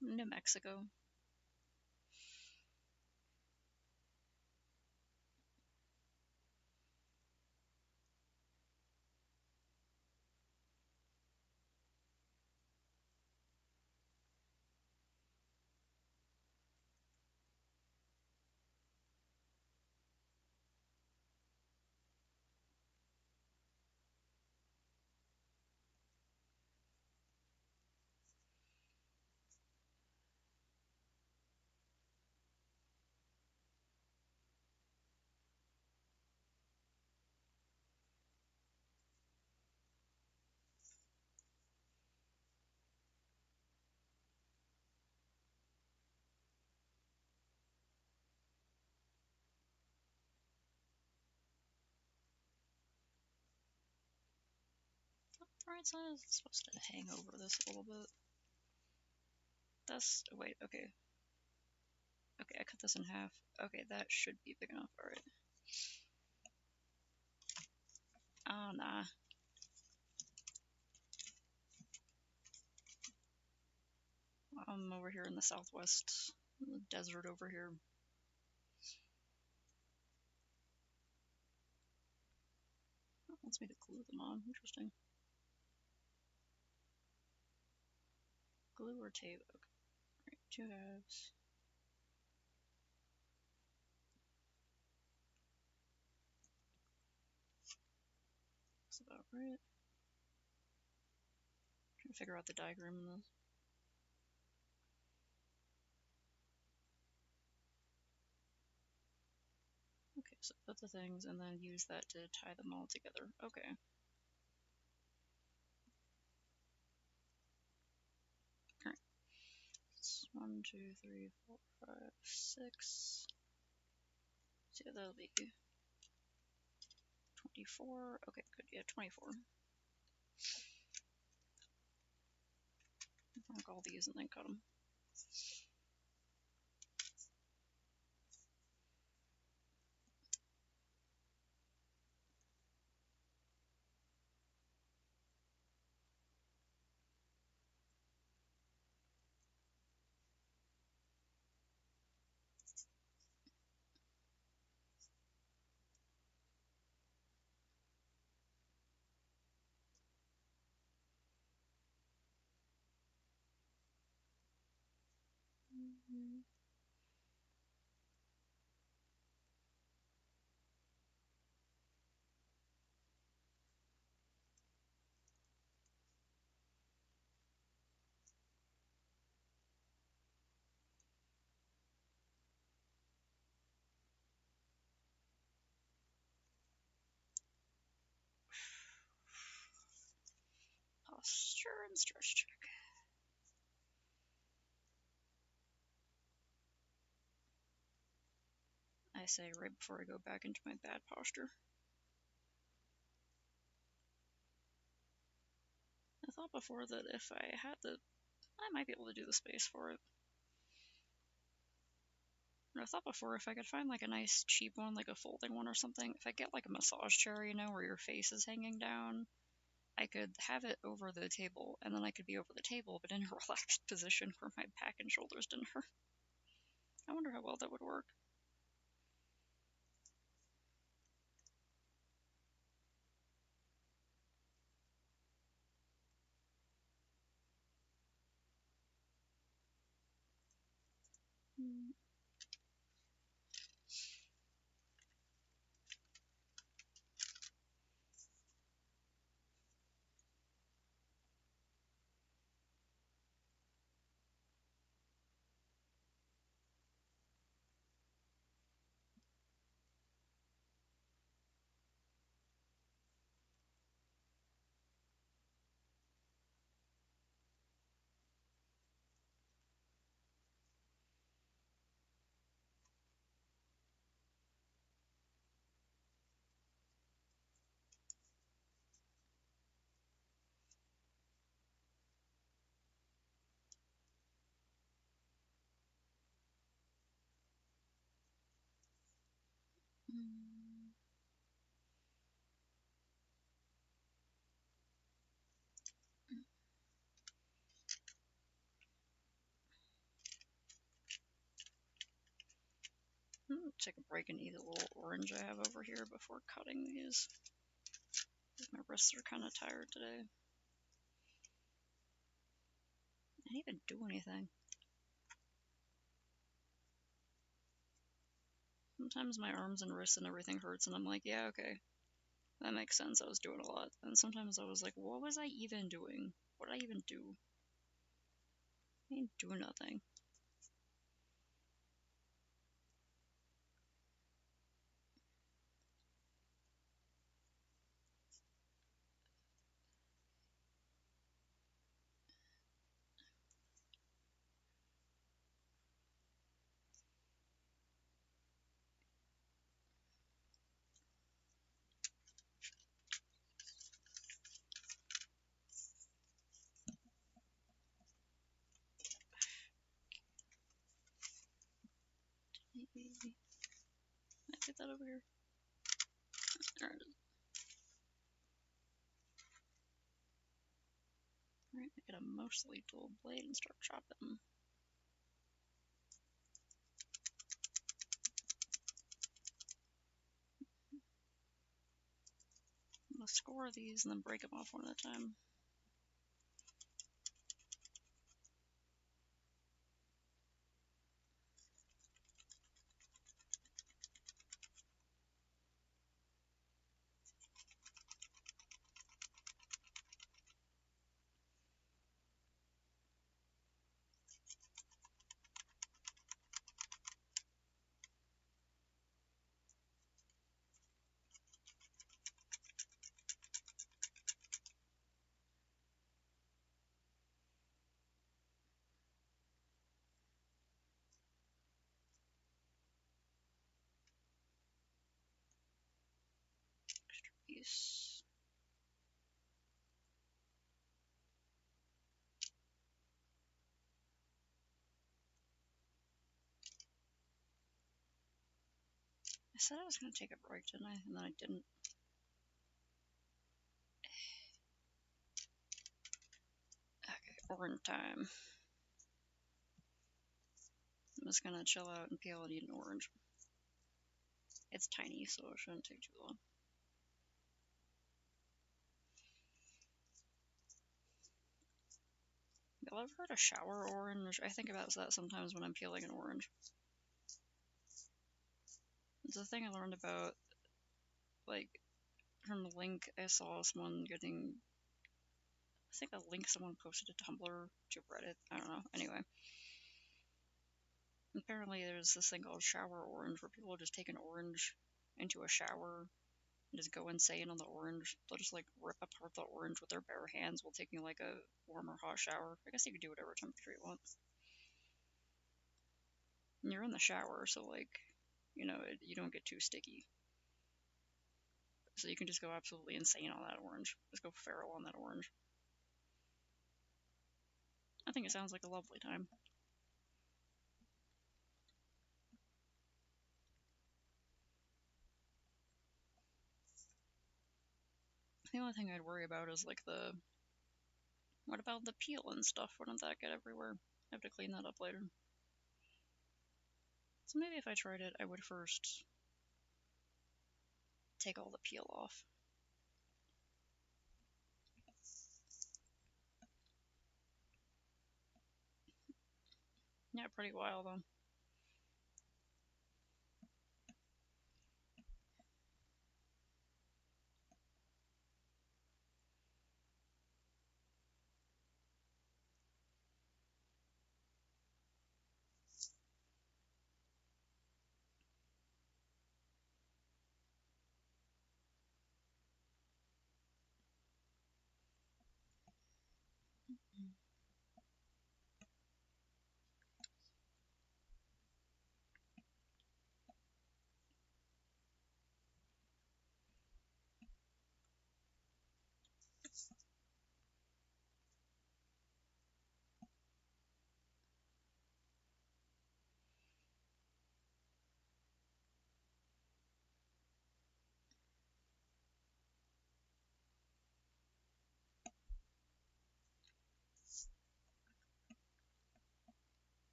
New Mexico. The right side is supposed to hang over this a little bit. Wait, okay. Okay, I cut this in half. Okay, that should be big enough, alright. Ah, nah. I'm over here in the southwest, the desert over here. Oh, wants me to glue them on. Interesting. Glue or tape? Okay. Right, 2 halves. That's about right. Trying to figure out the diagram in this. Okay, so put the things and then use that to tie them all together. Okay. Alright. 1, 2, 3, 4, 5, 6. So yeah, that'll be 24. Okay, good. Yeah, 24. Mark all these and then cut them. Posture and stretch check. I say right before I go back into my bad posture. I thought before that if I had I might be able to do the space for it. I thought before if I could find like a nice cheap one, like a folding one or something, if I get like a massage chair, you know, where your face is hanging down, I could have it over the table, and then I could be over the table, but in a relaxed position where my back and shoulders didn't hurt. I wonder how well that would work. Take a break and eat a little orange I have over here before cutting these. My wrists are kind of tired today. I didn't even do anything. Sometimes my arms and wrists and everything hurts, and I'm like, yeah, okay, that makes sense. I was doing a lot. And sometimes I was like, what was I even doing? What did I even do? I didn't do nothing. Can I get that over here? Alright. Get a mostly dual blade and start chopping. I'm gonna score these and then break them off one at a time. Extra piece. I said I was gonna take a break, didn't I? And then I didn't. Okay, orange time. I'm just gonna chill out and peel and eat an orange. It's tiny, so it shouldn't take too long. Y'all ever heard of shower orange? I think about that sometimes when I'm peeling an orange. It's a thing I learned about, like, from a link I saw someone getting. I think a link someone posted to Tumblr, to Reddit. I don't know. Anyway, apparently there's this thing called shower orange where people just take an orange into a shower and just go insane on the orange. They'll just like rip apart the orange with their bare hands while taking like a warm or hot shower. I guess you could do whatever temperature you want. And you're in the shower, so like, you don't get too sticky. So you can just go absolutely insane on that orange. Just go feral on that orange. I think it sounds like a lovely time. The only thing I'd worry about is like what about the peel and stuff? Wouldn't that get everywhere? I have to clean that up later. So maybe if I tried it, I would first take all the peel off. Yeah, pretty wild though.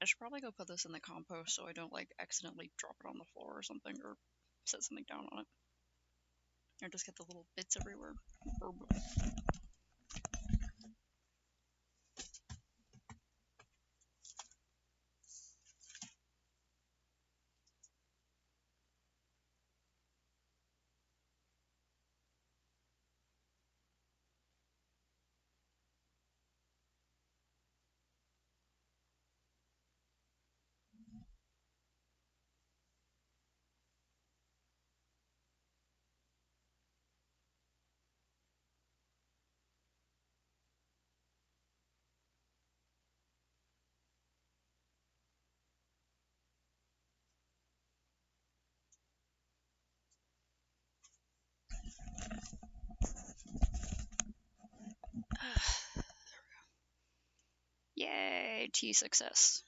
I should probably go put this in the compost so I don't like accidentally drop it on the floor or something, or set something down on it. Or just get the little bits everywhere. tea success.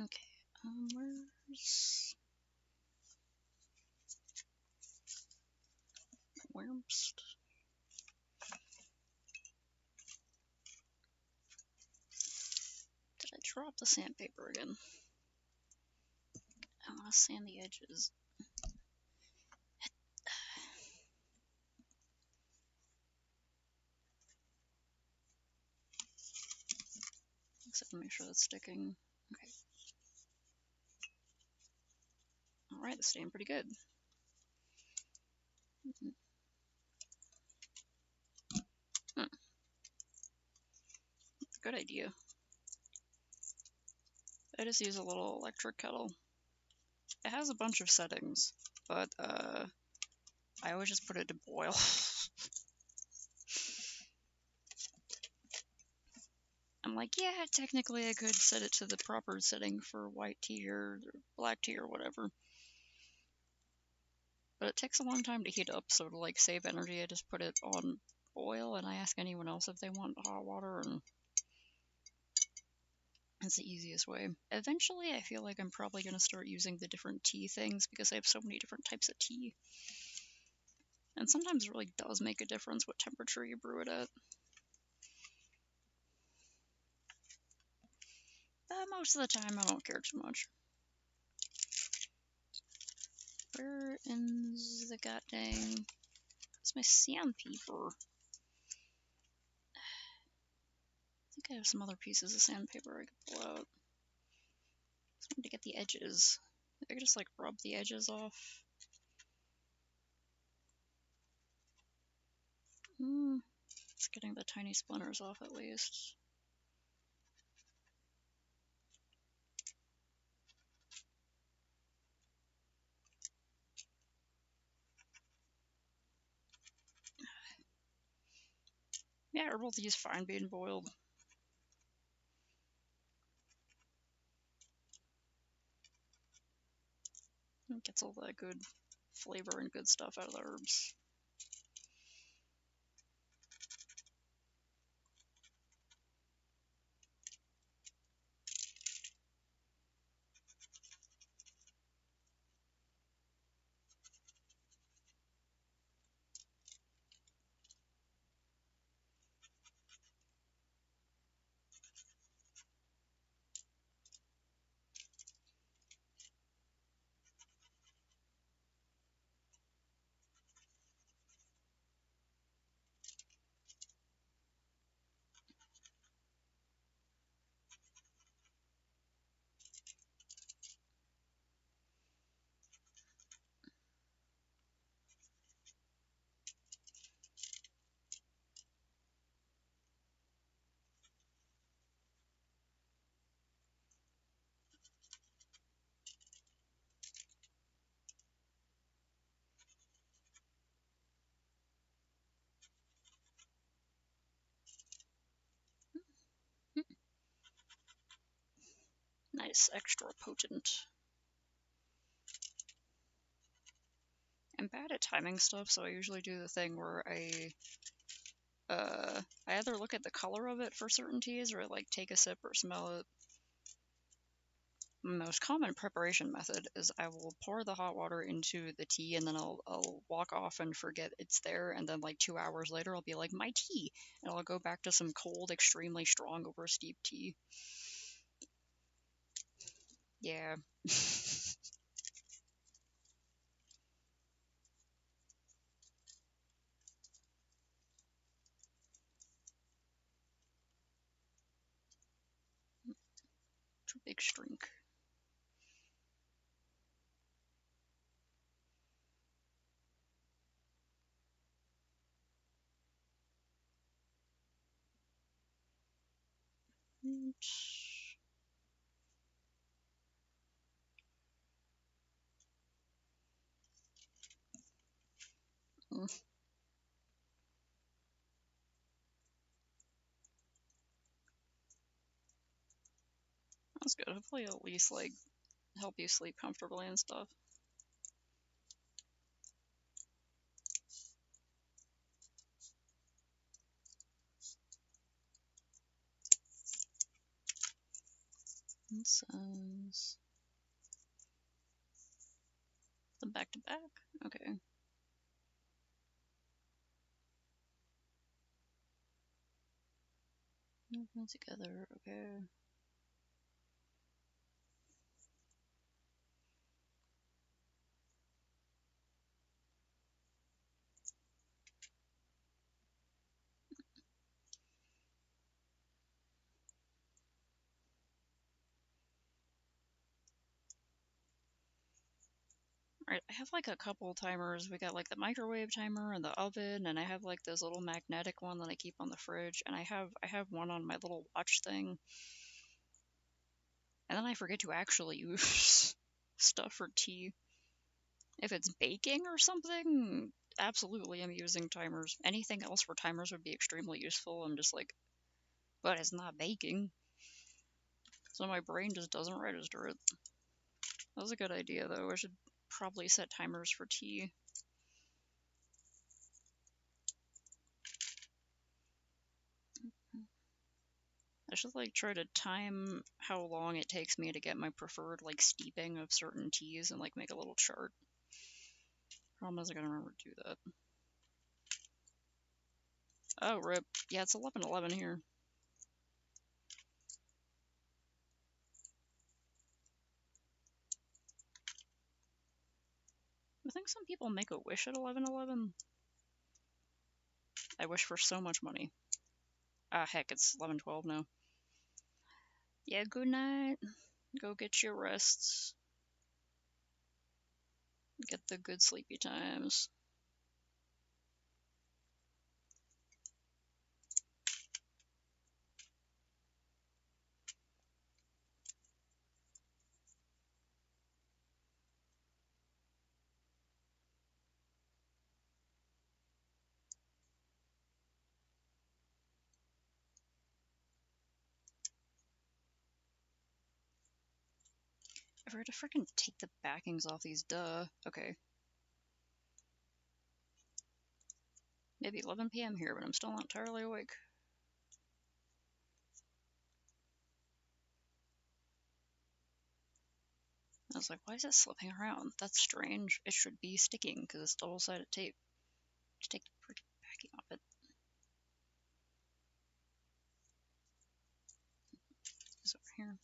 Okay, where's Wormst? Did I drop the sandpaper again? I want to sand the edges. Except to make sure that's sticking. Okay. Alright, that's staying pretty good. Good idea. I just use a little electric kettle. It has a bunch of settings, but I always just put it to boil. I'm like, yeah, technically I could set it to the proper setting for white tea or black tea or whatever. But it takes a long time to heat up, so to like save energy, I just put it on boil, and I ask anyone else if they want hot water, and that's the easiest way. Eventually, I feel like I'm probably going to start using the different tea things because I have so many different types of tea. And sometimes it really does make a difference what temperature you brew it at. But most of the time, I don't care too much. Where is the goddamn... It's my sandpaper. I think I have some other pieces of sandpaper I could pull out. Just wanted to get the edges. I could just like rub the edges off. It's getting the tiny splinters off at least. Yeah, herbal tea is fine being boiled. It gets all that good flavor and good stuff out of the herbs. Nice, extra potent. I'm bad at timing stuff, so I usually do the thing where I either look at the color of it for certain teas or like take a sip or smell it. Most common preparation method is I will pour the hot water into the tea and then I'll walk off and forget it's there, and then like 2 hours later I'll be like, my tea, and I'll go back to some cold, extremely strong, over steeped tea. Yeah. Too big drink. That's good. Hopefully at least like help you sleep comfortably and stuff. It says the back to back. Okay. Together. Okay. Right, I have like a couple timers. We got like the microwave timer and the oven, and I have like this little magnetic one that I keep on the fridge, and I have one on my little watch thing. And then I forget to actually use stuff for tea. If it's baking or something, absolutely I'm using timers. Anything else where timers would be extremely useful, I'm just like, but it's not baking. So my brain just doesn't register it. That was a good idea though. I should probably set timers for tea. I should like try to time how long it takes me to get my preferred like steeping of certain teas and like make a little chart. Problem is I gotta remember to do that. Oh rip. Yeah, it's 11:11 here. I think some people make a wish at 11:11. I wish for so much money. Ah, heck, it's 11:12 now. Yeah, good night. Go get your rests. Get the good sleepy times. I forgot to freaking take the backings off these, duh. Okay. Maybe 11 p.m. here, but I'm still not entirely awake. I was like, why is it slipping around? That's strange. It should be sticking because it's double-sided tape. Just take the freaking backing off it. It's over here.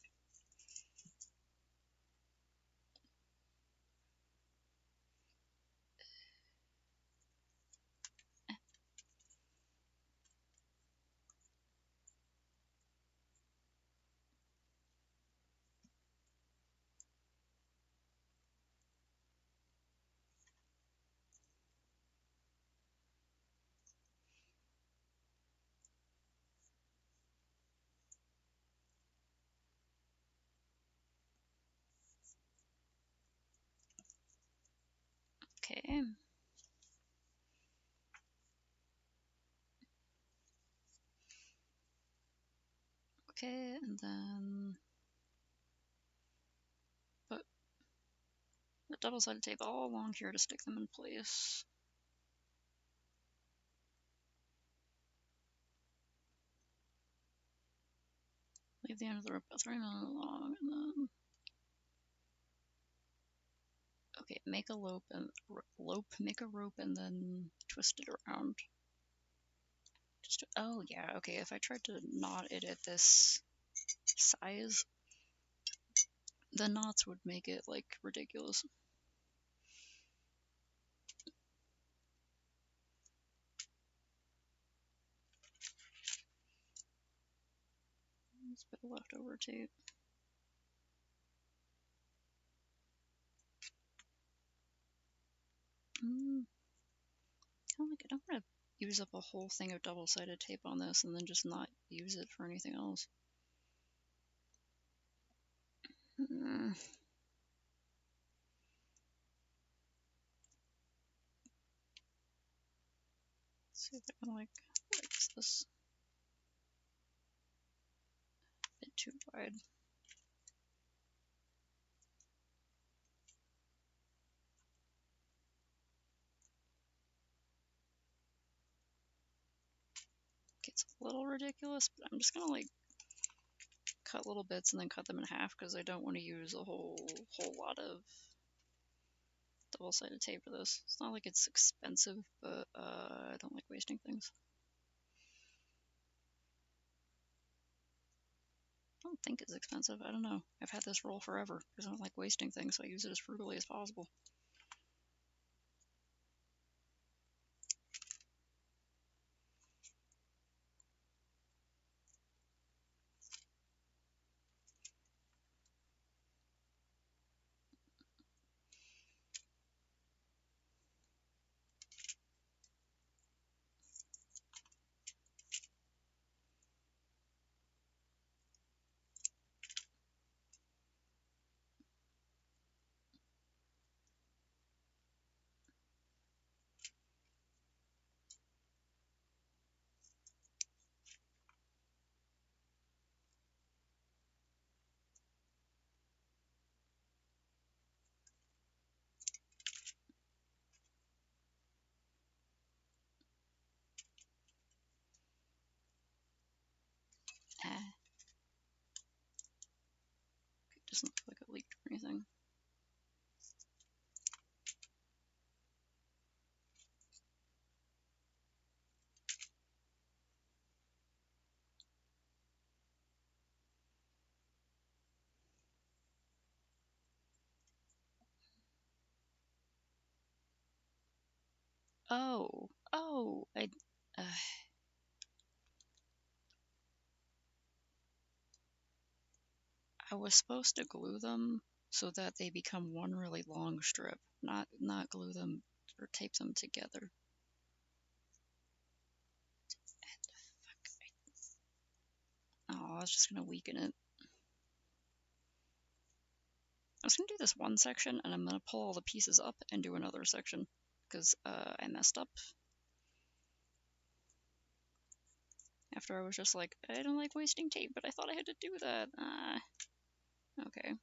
Okay. Okay, and then put the double-sided tape all along here to stick them in place. Leave the end of the rope about 3 minutes long, and then okay, make a rope and make a rope and then twist it around. Just oh yeah, okay. If I tried to knot it at this size, the knots would make it like ridiculous. It's a bit of leftover tape. Kind of like I don't want to use up a whole thing of double-sided tape on this and then just not use it for anything else. Let's see if I can like this a bit too wide. Okay, it's a little ridiculous, but I'm just gonna like cut little bits and then cut them in half because I don't want to use a whole lot of double-sided tape for this. It's not like it's expensive, but I don't like wasting things. I don't think it's expensive. I don't know. I've had this roll forever because I don't like wasting things, so I use it as frugally as possible. doesn't look like it leaked or anything. Oh, uh, I was supposed to glue them so that they become one really long strip, not glue them or tape them together. Oh, I was just gonna weaken it. I was gonna do this one section, and I'm gonna pull all the pieces up and do another section, because I messed up. After I was just like, I don't like wasting tape, but I thought I had to do that. Okay.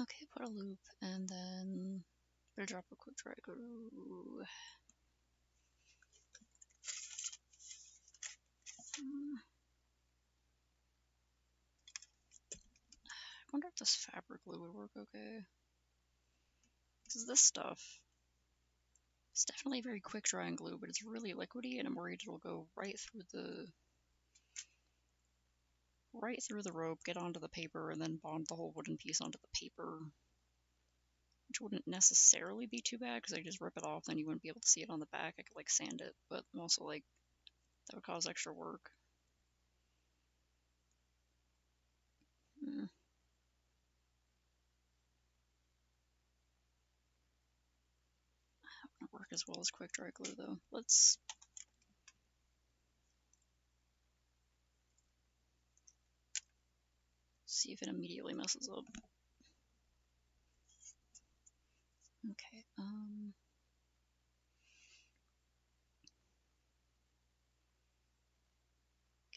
Okay, put a loop, and then better drop a quick dry glue. I wonder if this fabric glue would work okay. Because this stuff, it's definitely very quick drying glue, but it's really liquidy, and I'm worried it'll go right through the rope, get onto the paper, and then bond the whole wooden piece onto the paper. Which wouldn't necessarily be too bad, because I just rip it off, then you wouldn't be able to see it on the back. I could like sand it, but also like that would cause extra work. How can it work as well as quick dry glue though. Let's see if it immediately messes up. Okay,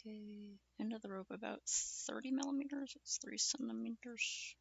okay, end of the rope about 30 millimeters, it's 3 centimeters.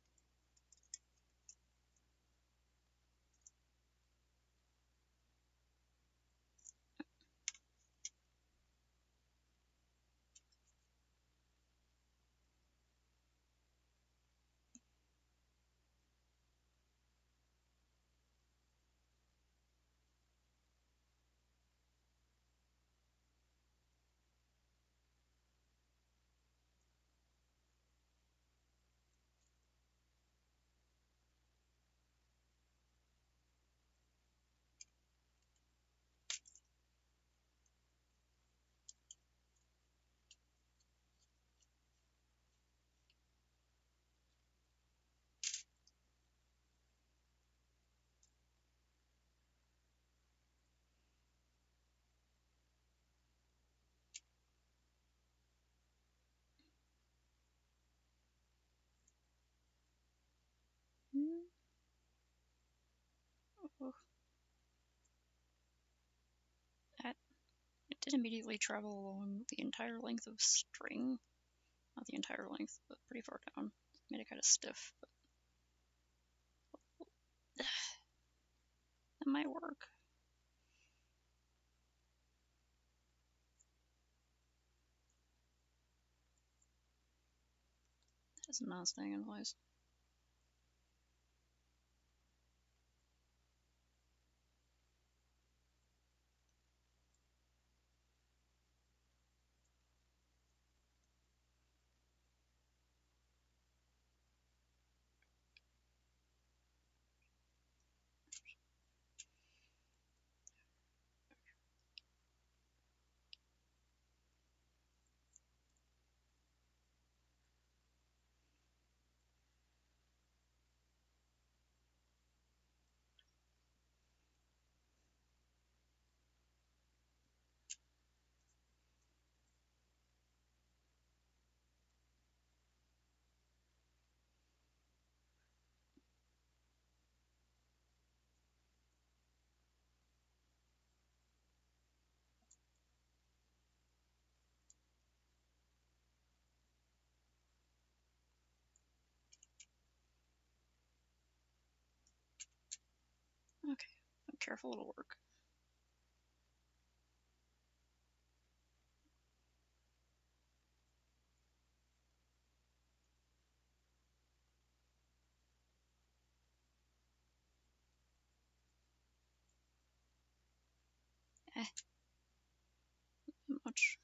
Oh, it did immediately travel along the entire length of string. Not the entire length, but pretty far down. Made it kind of stiff, but that might work. It's not staying in place. Okay, I'm careful, it'll work. Not much.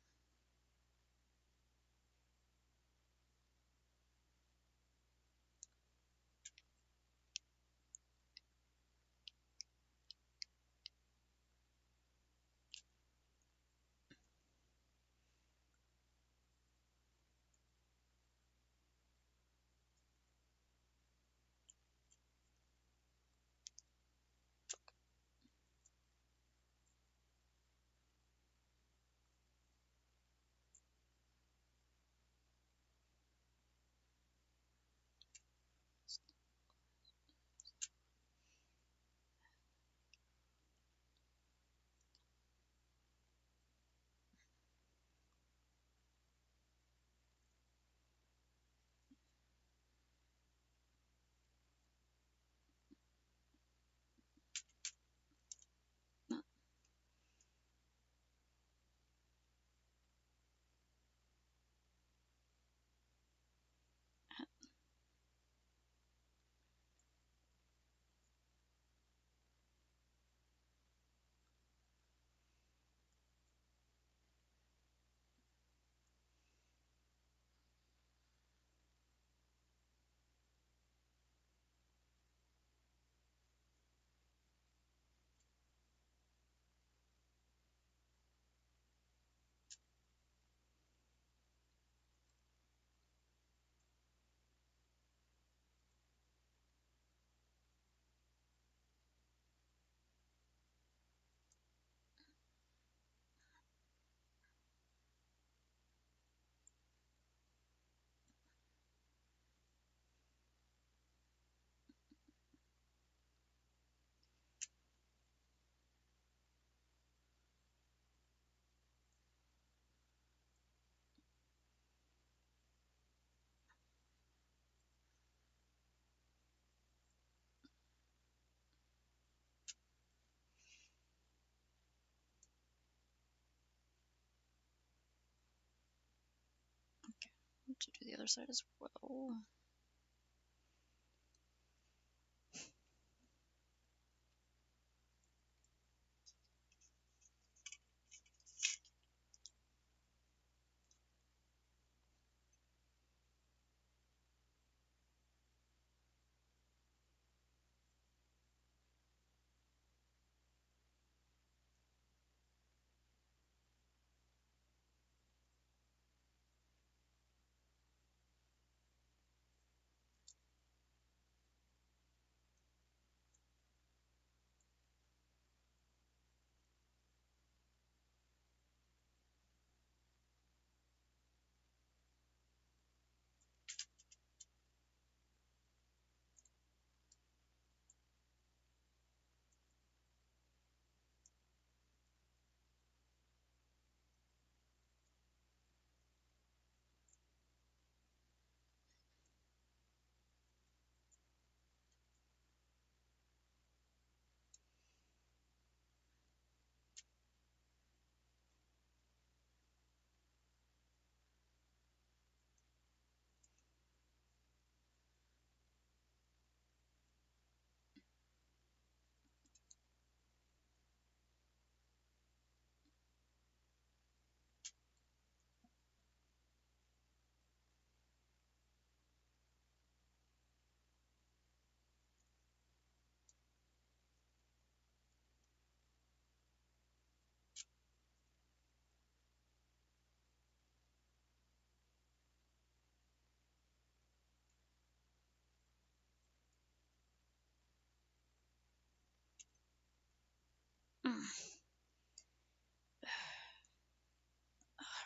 to do the other side as well.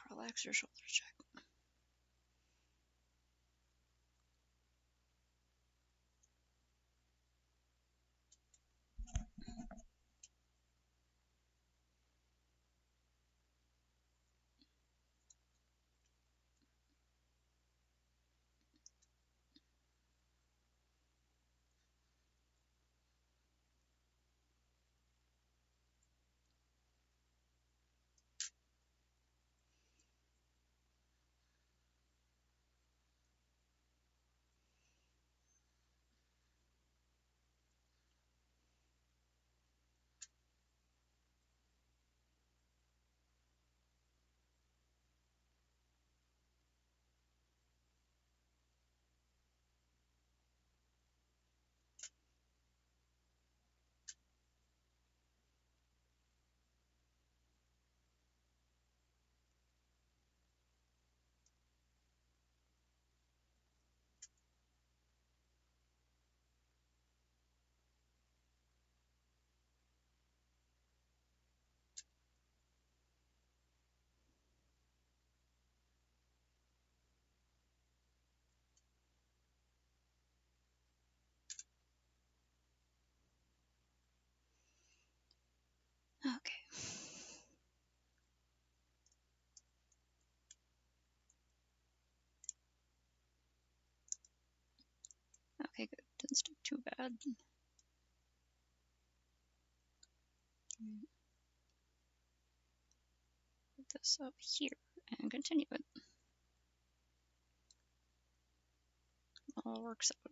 Relax your shoulders, Jack. Okay. Okay, good. Didn't stick too bad. Put this up here and continue it. All works out.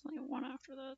There's only one after that.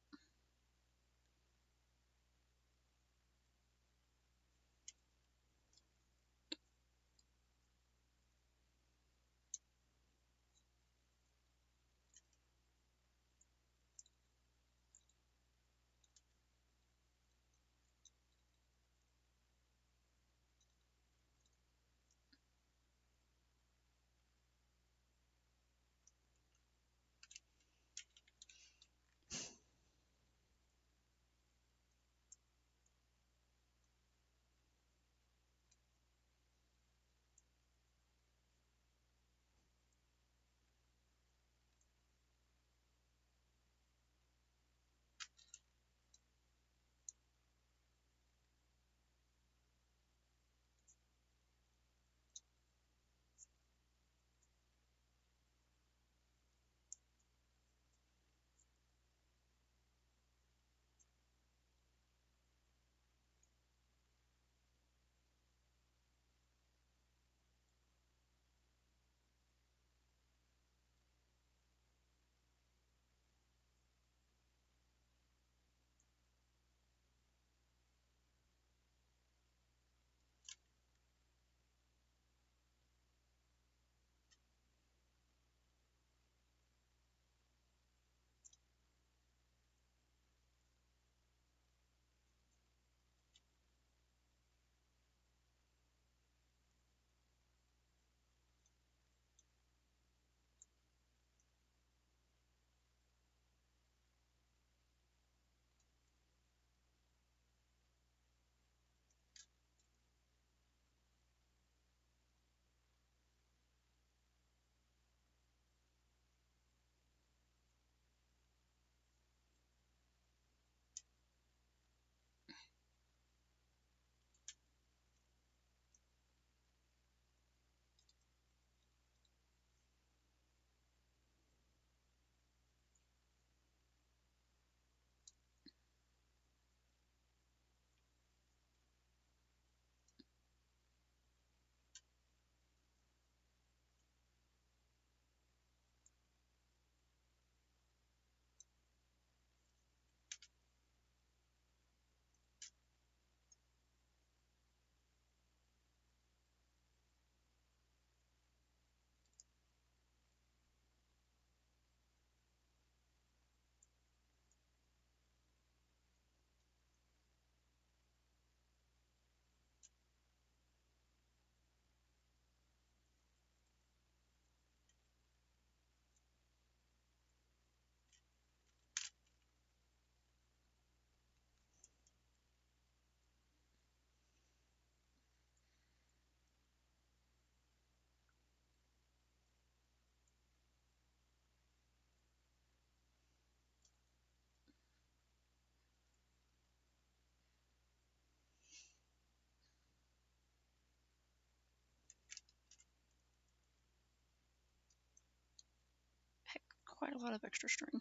Heck, quite a lot of extra string.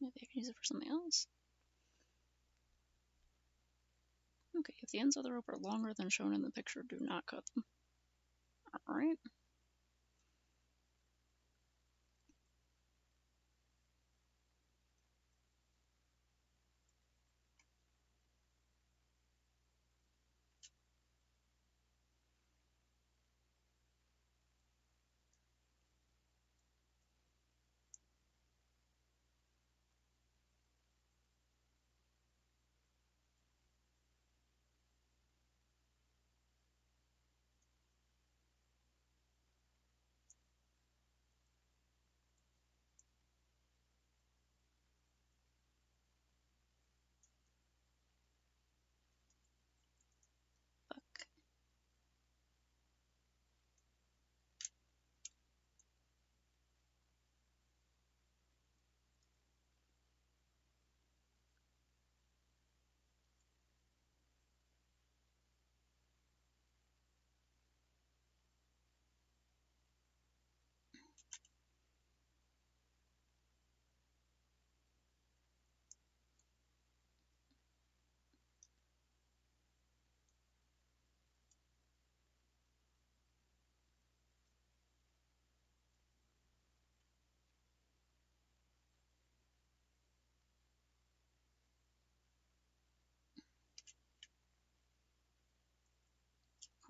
Maybe I can use it for something else. Okay, if the ends of the rope are longer than shown in the picture, do not cut them. Alright.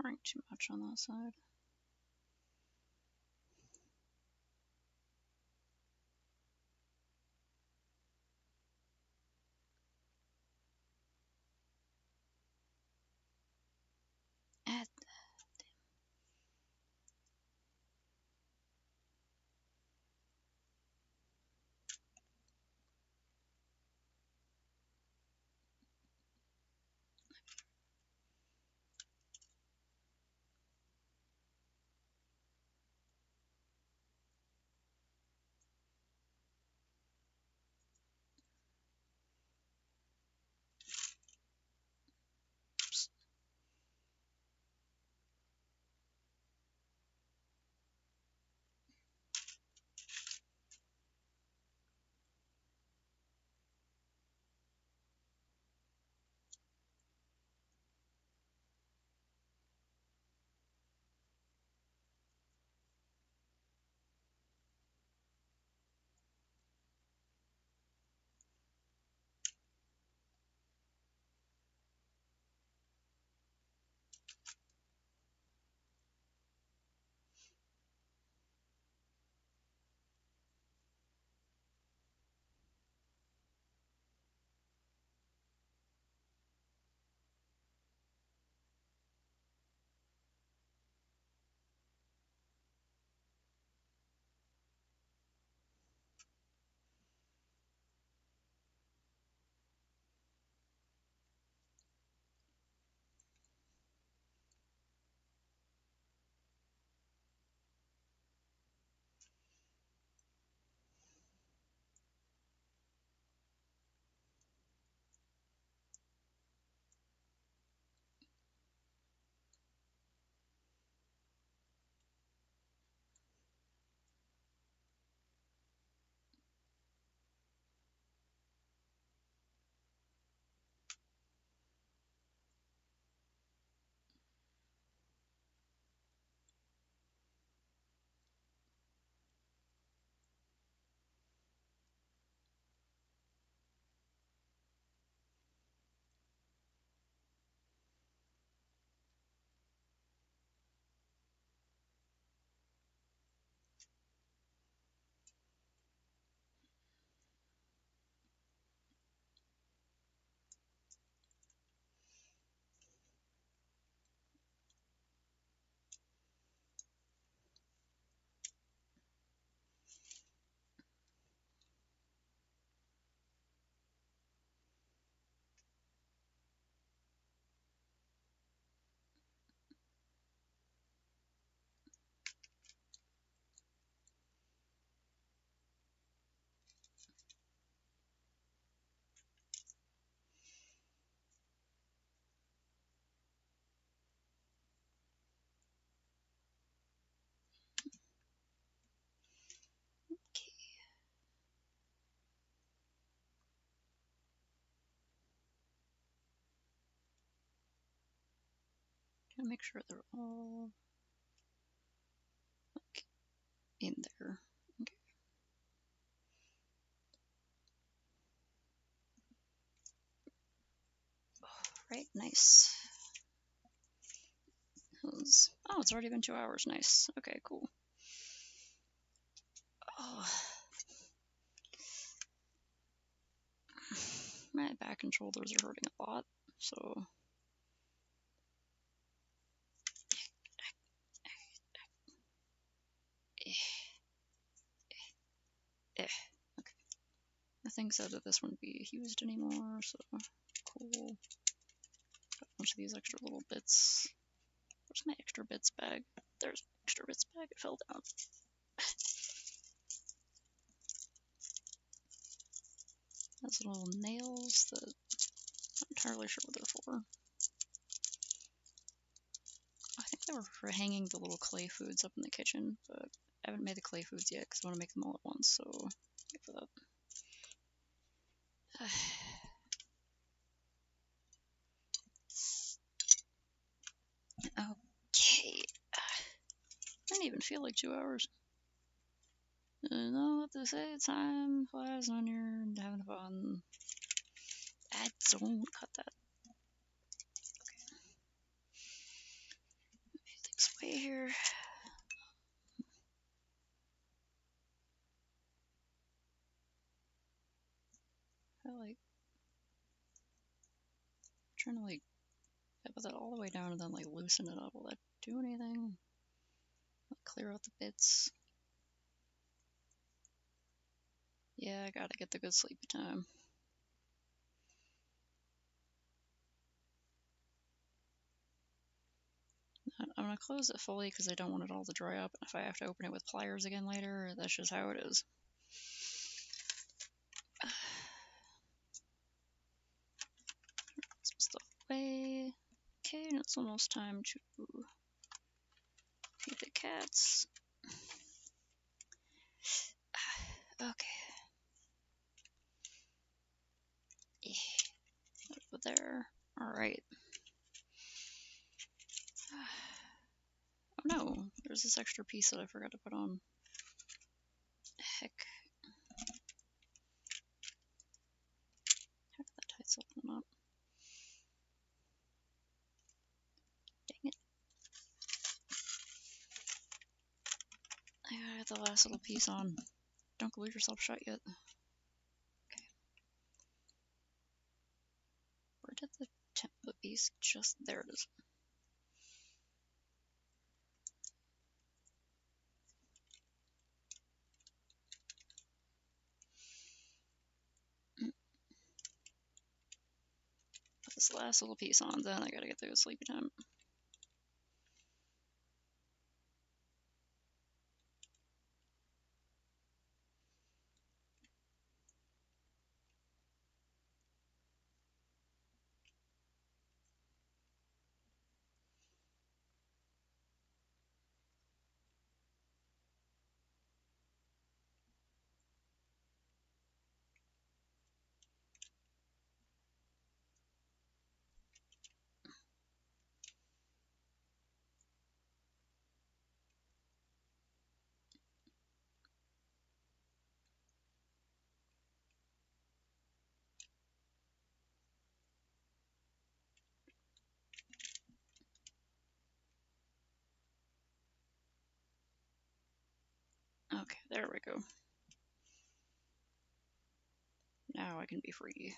pouring too much on that side. Add okay. Gotta make sure they're all like in there. Okay. Right, nice. Oh, it's already been 2 hours. Nice. Okay, cool. Oh, my back and shoulders are hurting a lot, so. Eh. Okay. Nothing said that this wouldn't be used anymore, so cool. Got a bunch of these extra little bits. Where's my extra bits bag? There's my extra bits bag. It fell down. Those little nails that I'm not entirely sure what they're for. I think they were for hanging the little clay foods up in the kitchen, but I haven't made the clay foods yet because I want to make them all at once, so wait for that. Okay. I didn't even feel like 2 hours. You know what they say, time flies when you're having fun. I don't cut that. this way here. Trying to like put that all the way down and then like loosen it up. Will that do anything? Clear out the bits. Yeah, I gotta get the good sleepy time. I'm gonna close it fully because I don't want it all to dry up. If I have to open it with pliers again later, that's just how it is. Some stuff away. Okay, and it's almost time to feed the cats. Okay. Put there. Alright. Oh no, there's this extra piece that I forgot to put on. Heck. How did that tie something up? Dang it. I gotta get the last little piece on. Don't glue yourself shut yet. Okay. Where did the template piece just... there it is. Put this last little piece on, then I gotta get the sleepy time. Okay, there we go. Now I can be free.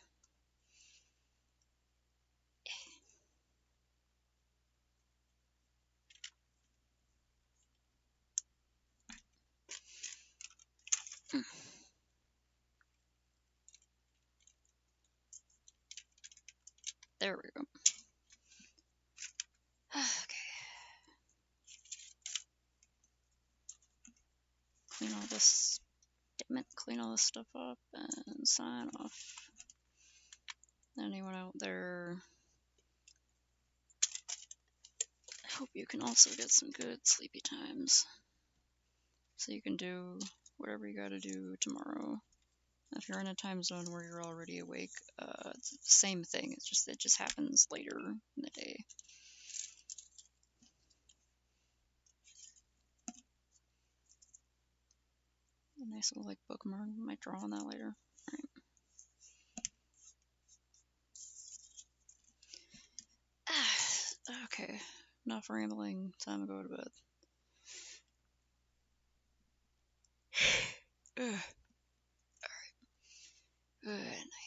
There we go. Okay. Clean all this, damn it, clean all this stuff up and sign off. Anyone out there, I hope you can also get some good sleepy times. So you can do whatever you gotta do tomorrow. If you're in a time zone where you're already awake, it's the same thing. It just happens later in the day. A nice little like bookmark. Might draw on that later. Alright. Okay. Enough rambling. Time to go to bed. Alright. Good night.